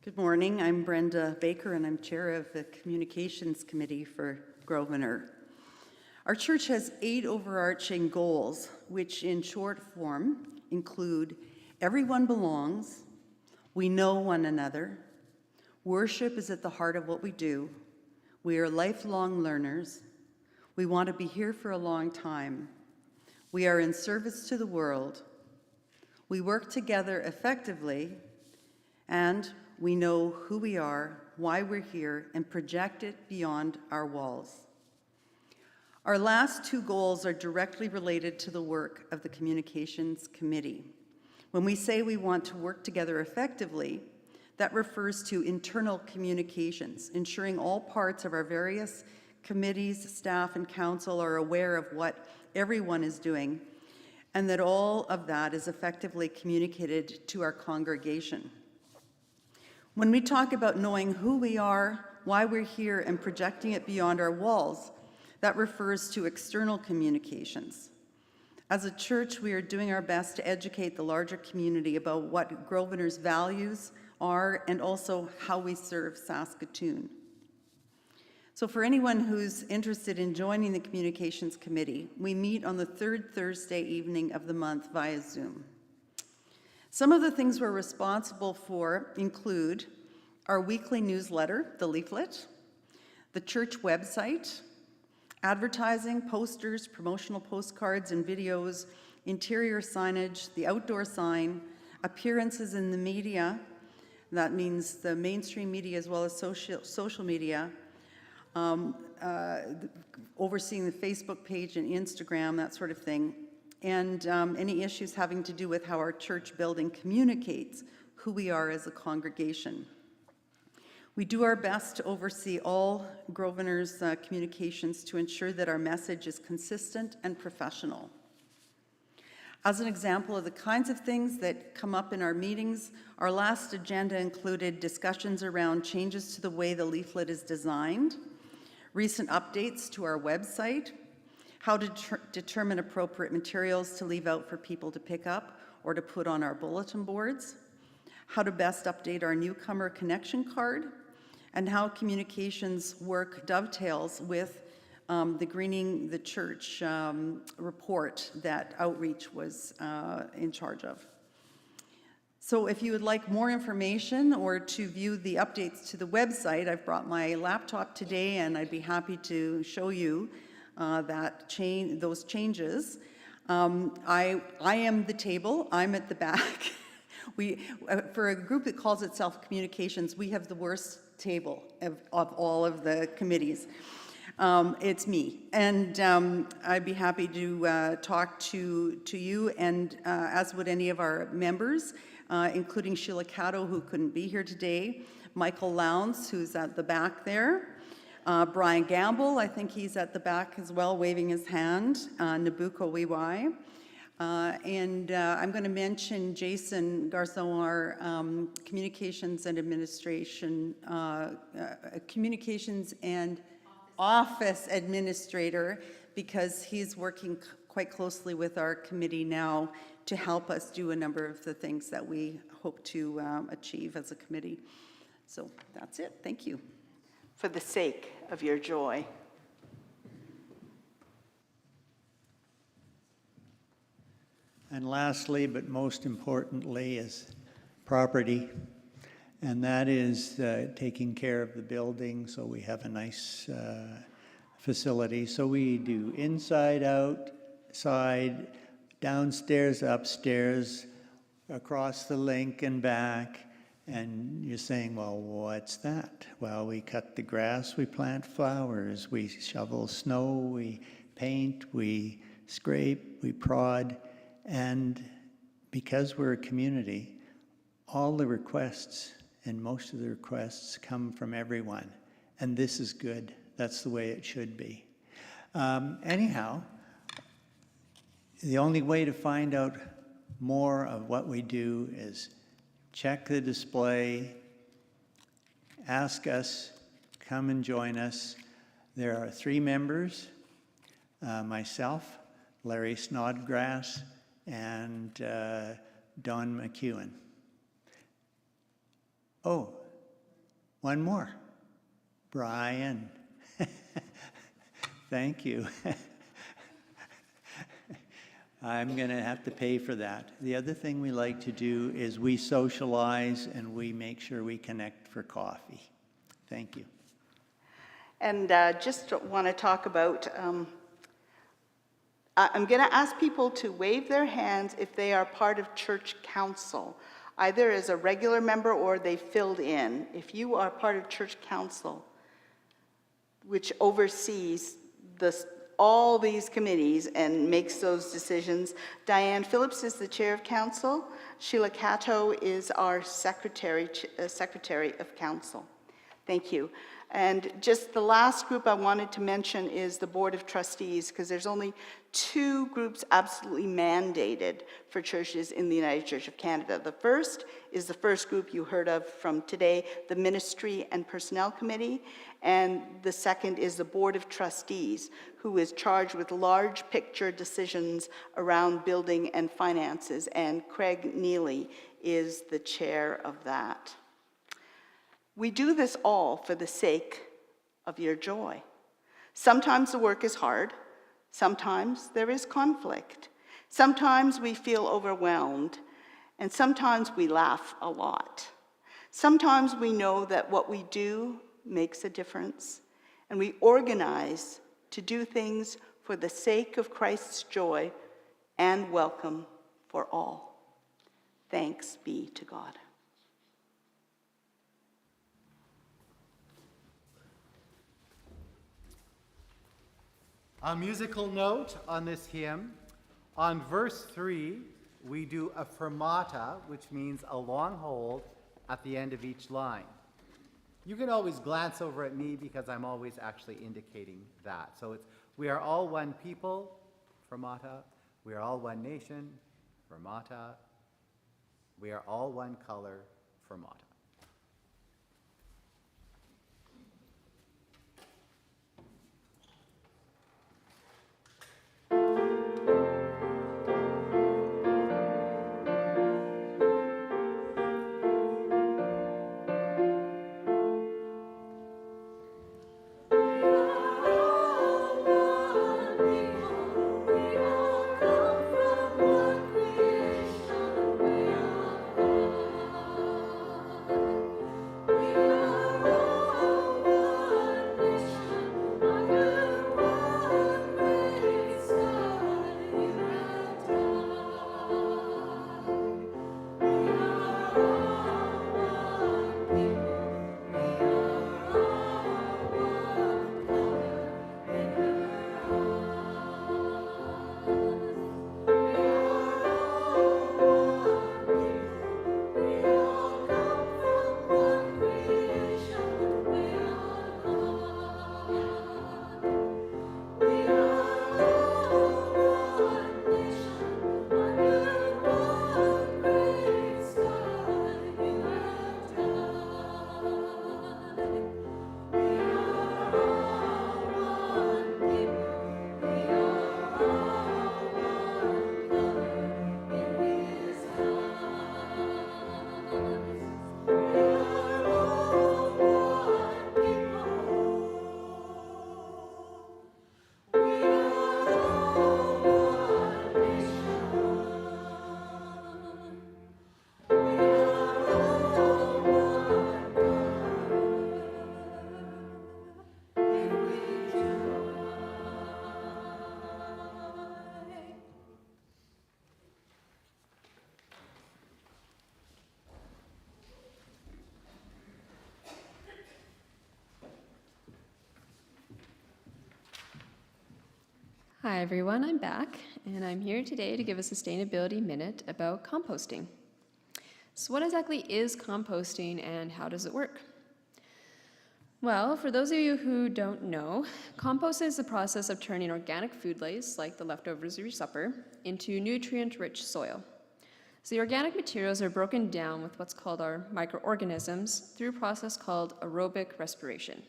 Good morning. I'm Brenda Baker, and I'm chair of the Communications Committee for Grosvenor. Our church has 8 overarching goals, which in short form include everyone belongs, we know one another, worship is at the heart of what we do, we are lifelong learners, we want to be here for a long time, we are in service to the world, we work together effectively, and we know who we are, why we're here, and project it beyond our walls. Our last 2 goals are directly related to the work of the Communications Committee. When we say we want to work together effectively, that refers to internal communications, ensuring all parts of our various committees, staff, and council are aware of what everyone is doing, and that all of that is effectively communicated to our congregation. When we talk about knowing who we are, why we're here, and projecting it beyond our walls, that refers to external communications. As a church, we are doing our best to educate the larger community about what Grosvenor's values are and also how we serve Saskatoon. So for anyone who's interested in joining the Communications Committee, we meet on the 3rd Thursday evening of the month via Zoom. Some of the things we're responsible for include our weekly newsletter, the leaflet, the church website, advertising, posters, promotional postcards and videos, interior signage, the outdoor sign, appearances in the media, that means the mainstream media as well as social media, overseeing the Facebook page and Instagram, that sort of thing, and any issues having to do with how our church building communicates who we are as a congregation. We do our best to oversee all Grosvenor's communications to ensure that our message is consistent and professional. As an example of the kinds of things that come up in our meetings, our last agenda included discussions around changes to the way the leaflet is designed, recent updates to our website, how to determine appropriate materials to leave out for people to pick up or to put on our bulletin boards, how to best update our newcomer connection card, and how communications work dovetails with the Greening the Church report that Outreach was in charge of. So if you would like more information or to view the updates to the website, I've brought my laptop today and I'd be happy to show you those changes. I am the table, I'm at the back. For a group that calls itself Communications, we have the worst table of all of the committees. It's me, and I'd be happy to talk to you, and as would any of our members, including Sheila Caddo, who couldn't be here today, Michael Lowndes, who's at the back there, Brian Gamble, I think he's at the back as well, waving his hand, Nabucco Wiwai, I'm going to mention Jason Garçon, our Communications and Administration, Communications and Office Administrator, because he's working quite closely with our committee now to help us do a number of the things that we hope to achieve as a committee. So that's it. Thank you. For the sake of your joy. And lastly, but most importantly, is property. And that is taking care of the building so we have a nice facility. So we do inside, outside, downstairs, upstairs, across the link and back. And you're saying, well, what's that? Well, we cut the grass, we plant flowers, we shovel snow, we paint, we scrape, we prod. And because we're a community, all the requests and most of the requests come from everyone. And this is good. That's the way it should be. Anyhow, the only way to find out more of what we do is check the display, ask us, come and join us. There are 3 members, myself, Larry Snodgrass, and Don McEwen. Oh, one more, Brian. Thank you. I'm going to have to pay for that. The other thing we like to do is we socialize and we make sure we connect for coffee. Thank you. And just want to talk about, I'm going to ask people to wave their hands if they are part of church council, either as a regular member or they filled in. If you are part of church council, which oversees all these committees and makes those decisions. Diane Phillips is the chair of council. Sheila Cato is our secretary of council. Thank you. And just the last group I wanted to mention is the Board of Trustees, because there's only 2 groups absolutely mandated for churches in the United Church of Canada. The first is the first group you heard of from today, the Ministry and Personnel Committee, and the second is the Board of Trustees, who is charged with large picture decisions around building and finances, and Craig Neely is the chair of that. We do this all for the sake of your joy. Sometimes the work is hard. Sometimes there is conflict. Sometimes we feel overwhelmed. And sometimes we laugh a lot. Sometimes we know that what we do makes a difference. And we organize to do things for the sake of Christ's joy and welcome for all. Thanks be to God. A musical note on this hymn. On verse 3, we do a fermata, which means a long hold at the end of each line. You can always glance over at me because I'm always actually indicating that. So it's, we are all one people, fermata. We are all one nation, fermata. We are all one color, fermata. Hi everyone, I'm back, and I'm here today to give a sustainability minute about composting. So what exactly is composting and how does it work? Well, for those of you who don't know, composting is the process of turning organic food waste, like the leftovers of your supper, into nutrient-rich soil. So the organic materials are broken down with what's called our microorganisms through a process called aerobic respiration.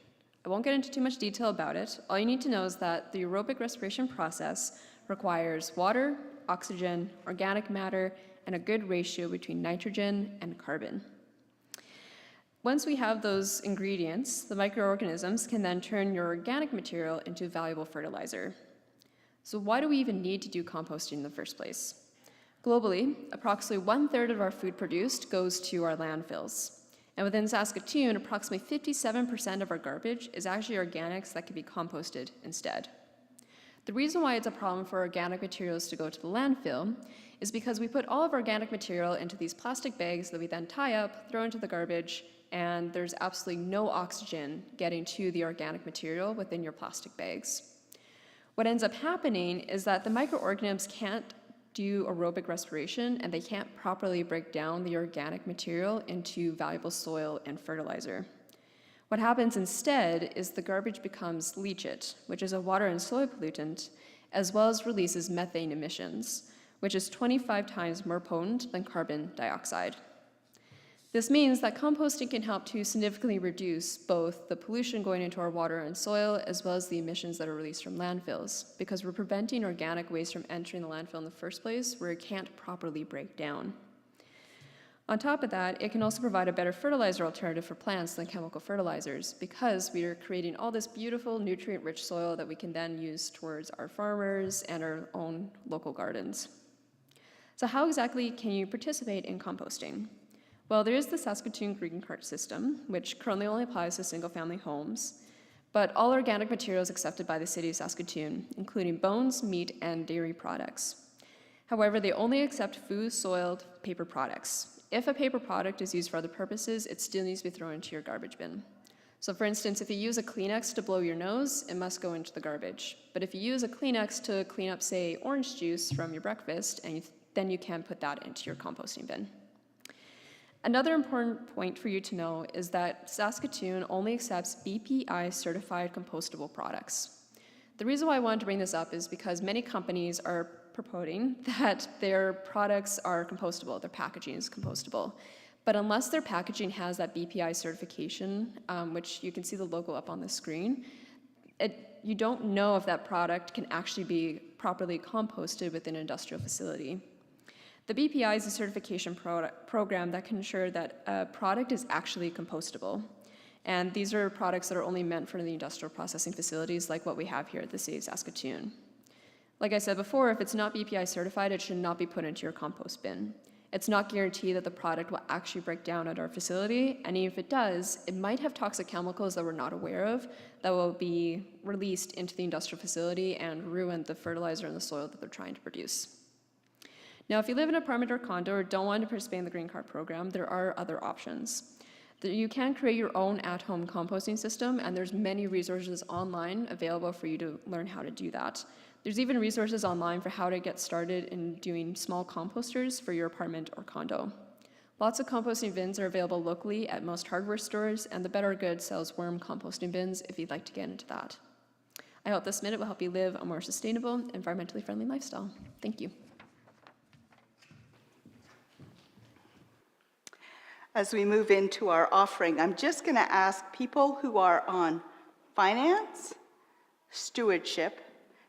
I won't get into too much detail about it. All you need to know is that the aerobic respiration process requires water, oxygen, organic matter, and a good ratio between nitrogen and carbon. Once we have those ingredients, the microorganisms can then turn your organic material into valuable fertilizer. So why do we even need to do composting in the first place? Globally, approximately 1/3 of our food produced goes to our landfills. And within Saskatoon, approximately 57% of our garbage is actually organics that can be composted instead. The reason why it's a problem for organic materials to go to the landfill is because we put all of our organic material into these plastic bags that we then tie up, throw into the garbage, and there's absolutely no oxygen getting to the organic material within your plastic bags. What ends up happening is that the microorganisms can't do aerobic respiration and they can't properly break down the organic material into valuable soil and fertilizer. What happens instead is the garbage becomes leachate, which is a water and soil pollutant, as well as releases methane emissions, which is 25 times more potent than carbon dioxide. This means that composting can help to significantly reduce both the pollution going into our water and soil, as well as the emissions that are released from landfills, because we're preventing organic waste from entering the landfill in the first place where it can't properly break down. On top of that, it can also provide a better fertilizer alternative for plants than chemical fertilizers, because we are creating all this beautiful nutrient-rich soil that we can then use towards our farmers and our own local gardens. So how exactly can you participate in composting? Well, there is the Saskatoon Green Cart system, which currently only applies to single-family homes, but all organic materials accepted by the City of Saskatoon, including bones, meat, and dairy products. However, they only accept food, soiled, paper products. If a paper product is used for other purposes, it still needs to be thrown into your garbage bin. So for instance, if you use a Kleenex to blow your nose, it must go into the garbage. But if you use a Kleenex to clean up, say, orange juice from your breakfast, then you can put that into your composting bin. Another important point for you to know is that Saskatoon only accepts BPI certified compostable products. The reason why I wanted to bring this up is because many companies are purporting that their products are compostable, their packaging is compostable. But unless their packaging has that BPI certification, which you can see the logo up on the screen, you don't know if that product can actually be properly composted within an industrial facility. The BPI is a certification program that can ensure that a product is actually compostable. And these are products that are only meant for the industrial processing facilities like what we have here at the City of Saskatoon. Like I said before, if it's not BPI certified, it should not be put into your compost bin. It's not guaranteed that the product will actually break down at our facility, and even if it does, it might have toxic chemicals that we're not aware of that will be released into the industrial facility and ruin the fertilizer and the soil that they're trying to produce. Now, if you live in an apartment or condo or don't want to participate in the Green Card program, there are other options. You can create your own at-home composting system, and there's many resources online available for you to learn how to do that. There's even resources online for how to get started in doing small composters for your apartment or condo. Lots of composting bins are available locally at most hardware stores, and the Better Good sells worm composting bins if you'd like to get into that. I hope this minute will help you live a more sustainable, environmentally friendly lifestyle. Thank you. As we move into our offering, I'm just going to ask people who are on finance, stewardship,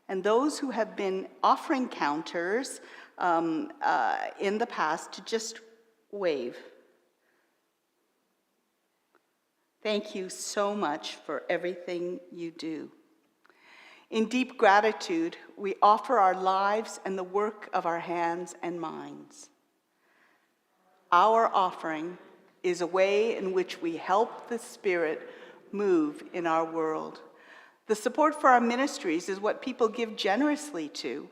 and those who have been offering counters in the past to just wave. Thank you so much for everything you do. In deep gratitude, we offer our lives and the work of our hands and minds. Our offering is a way in which we help the Spirit move in our world. The support for our ministries is what people give generously to.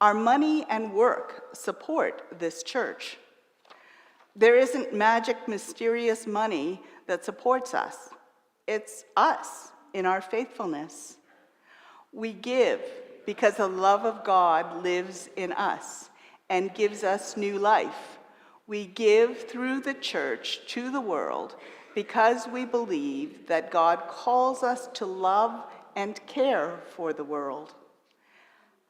Our money and work support this church. There isn't magic, mysterious money that supports us. It's us in our faithfulness. We give because the love of God lives in us and gives us new life. We give through the church to the world because we believe that God calls us to love and care for the world.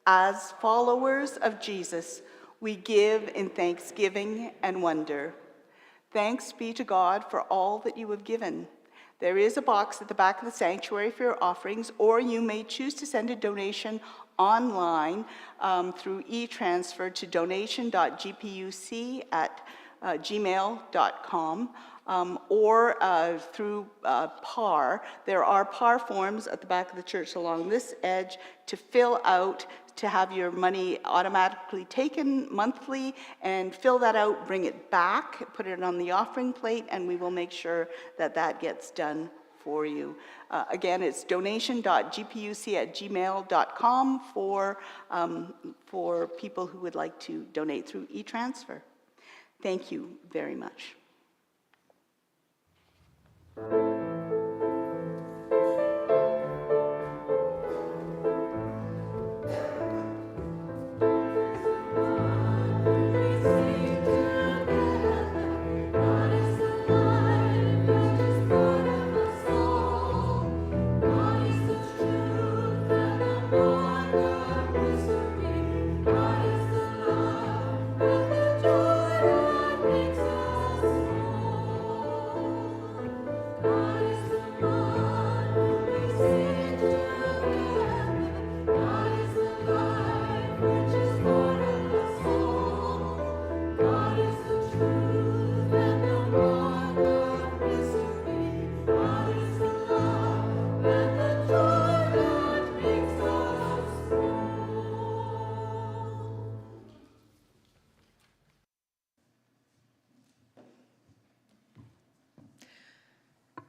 As followers of Jesus, we give in thanksgiving and wonder. Thanks be to God for all that you have given. There is a box at the back of the sanctuary for your offerings, or you may choose to send a donation online through e-transfer to donation.gpuc@gmail.com or through PAR. There are PAR forms at the back of the church along this edge to fill out, to have your money automatically taken monthly, and fill that out, bring it back, put it on the offering plate, and we will make sure that that gets done for you. Again, it's donation.gpuc@gmail.com for people who would like to donate through e-transfer. Thank you very much.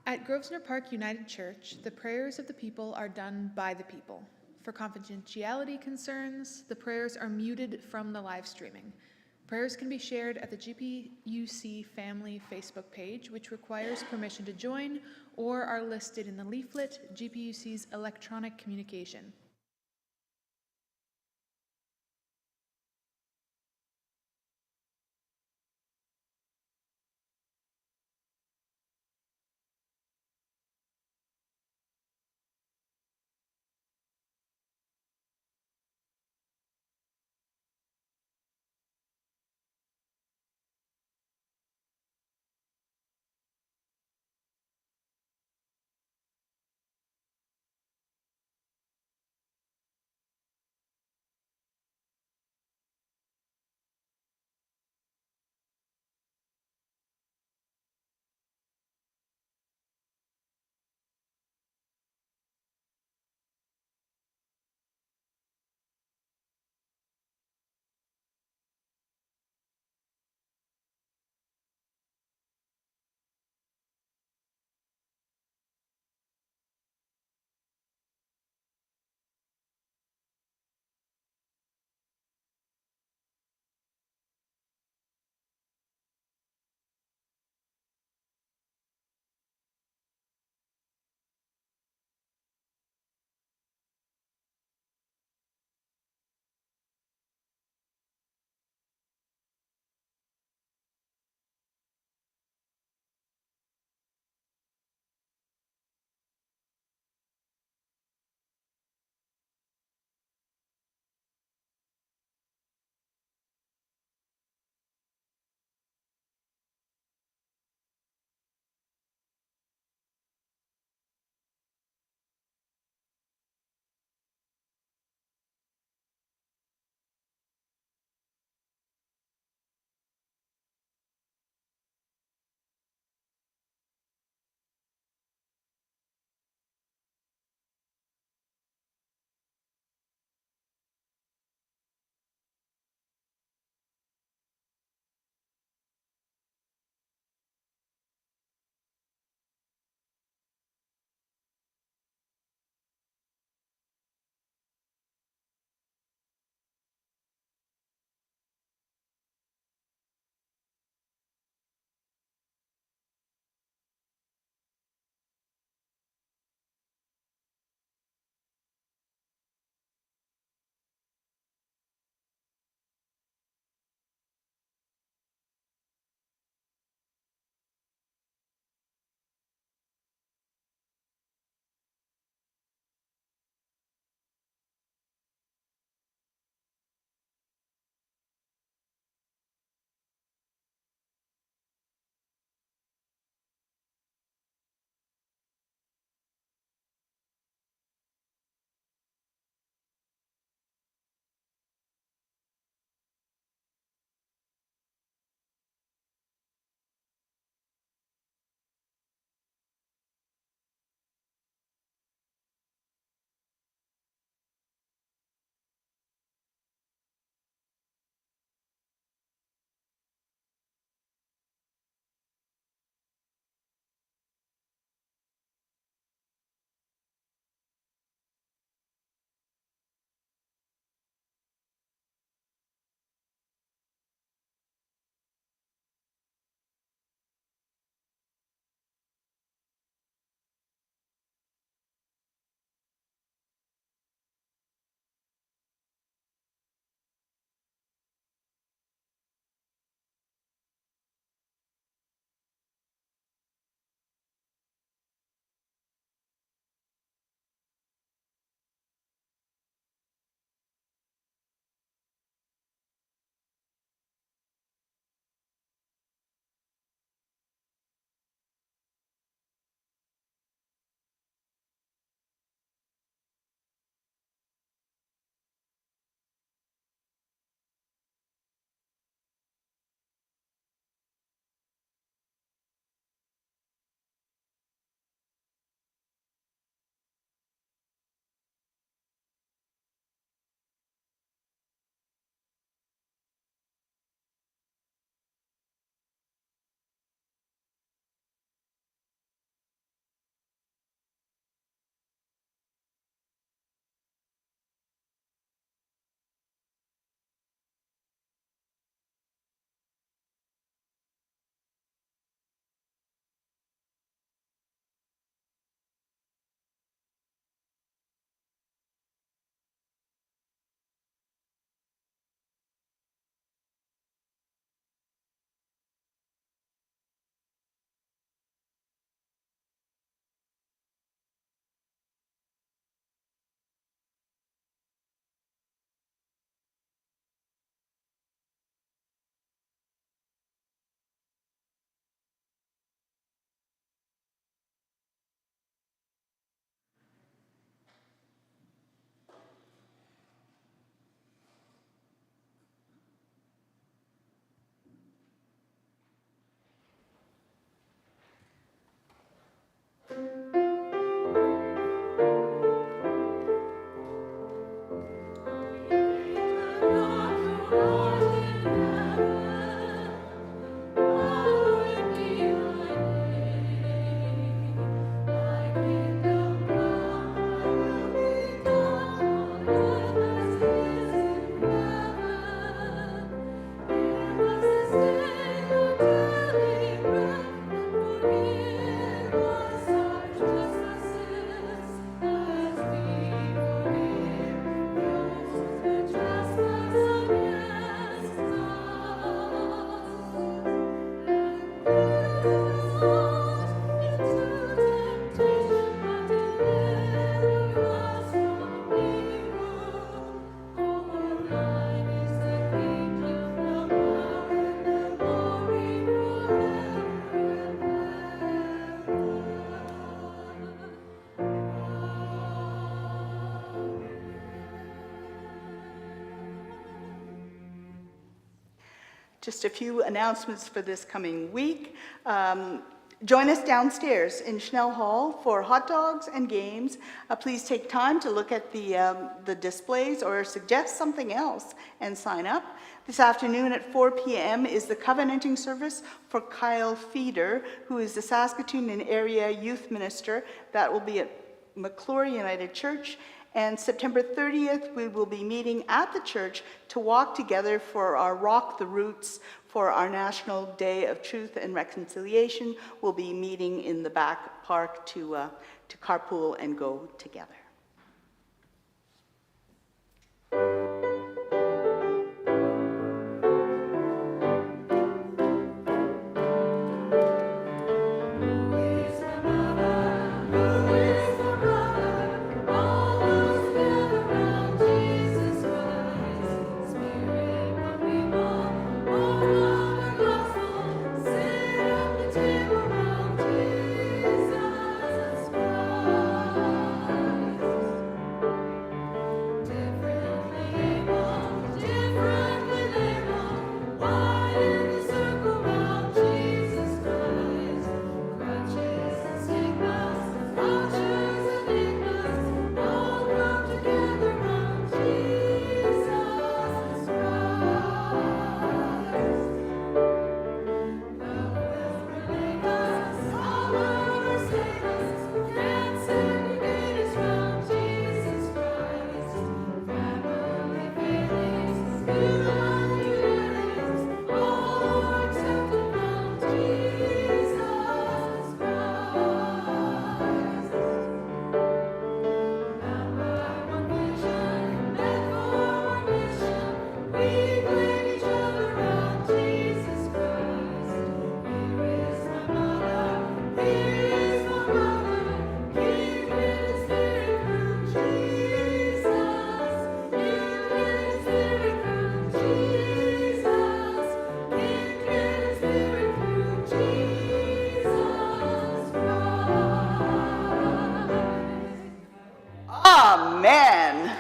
At Grosvenor Park United Church, the prayers of the people are done by the people. For confidentiality concerns, the prayers are muted from the live streaming. Prayers can be shared at the GPUC Family Facebook page, which requires permission to join, or are listed in the leaflet, GPUC's electronic communication. Just a few announcements for this coming week. Join us downstairs in Schnell Hall for hot dogs and games. Please take time to look at the displays or suggest something else and sign up. This afternoon at 4 p.m. is the covenanting service for Kyle Feeder, who is the Saskatoon and area youth minister. That will be at McClure United Church. And September 30th, we will be meeting at the church to walk together for our Rock the Roots for our National Day of Truth and Reconciliation. We'll be meeting in the back park to carpool and go together. Amen.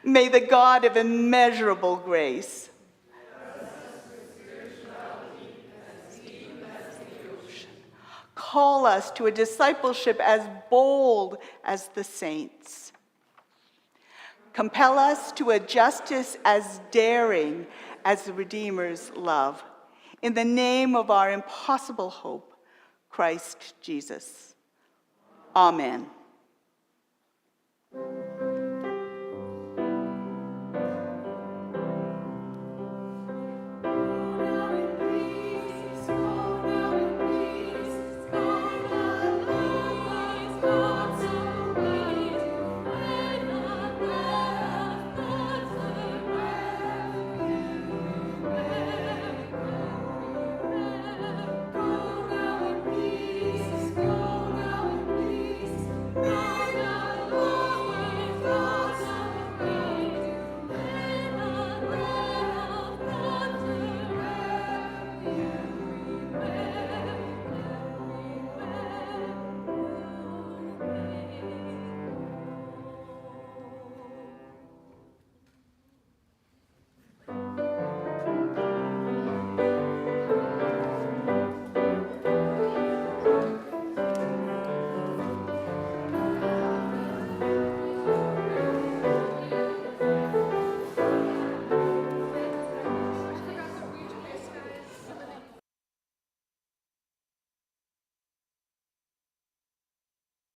May the God of immeasurable grace, call us to a discipleship as bold as the saints. Compel us to a justice as daring as the Redeemer's love. In the name of our impossible hope, Christ Jesus. Amen.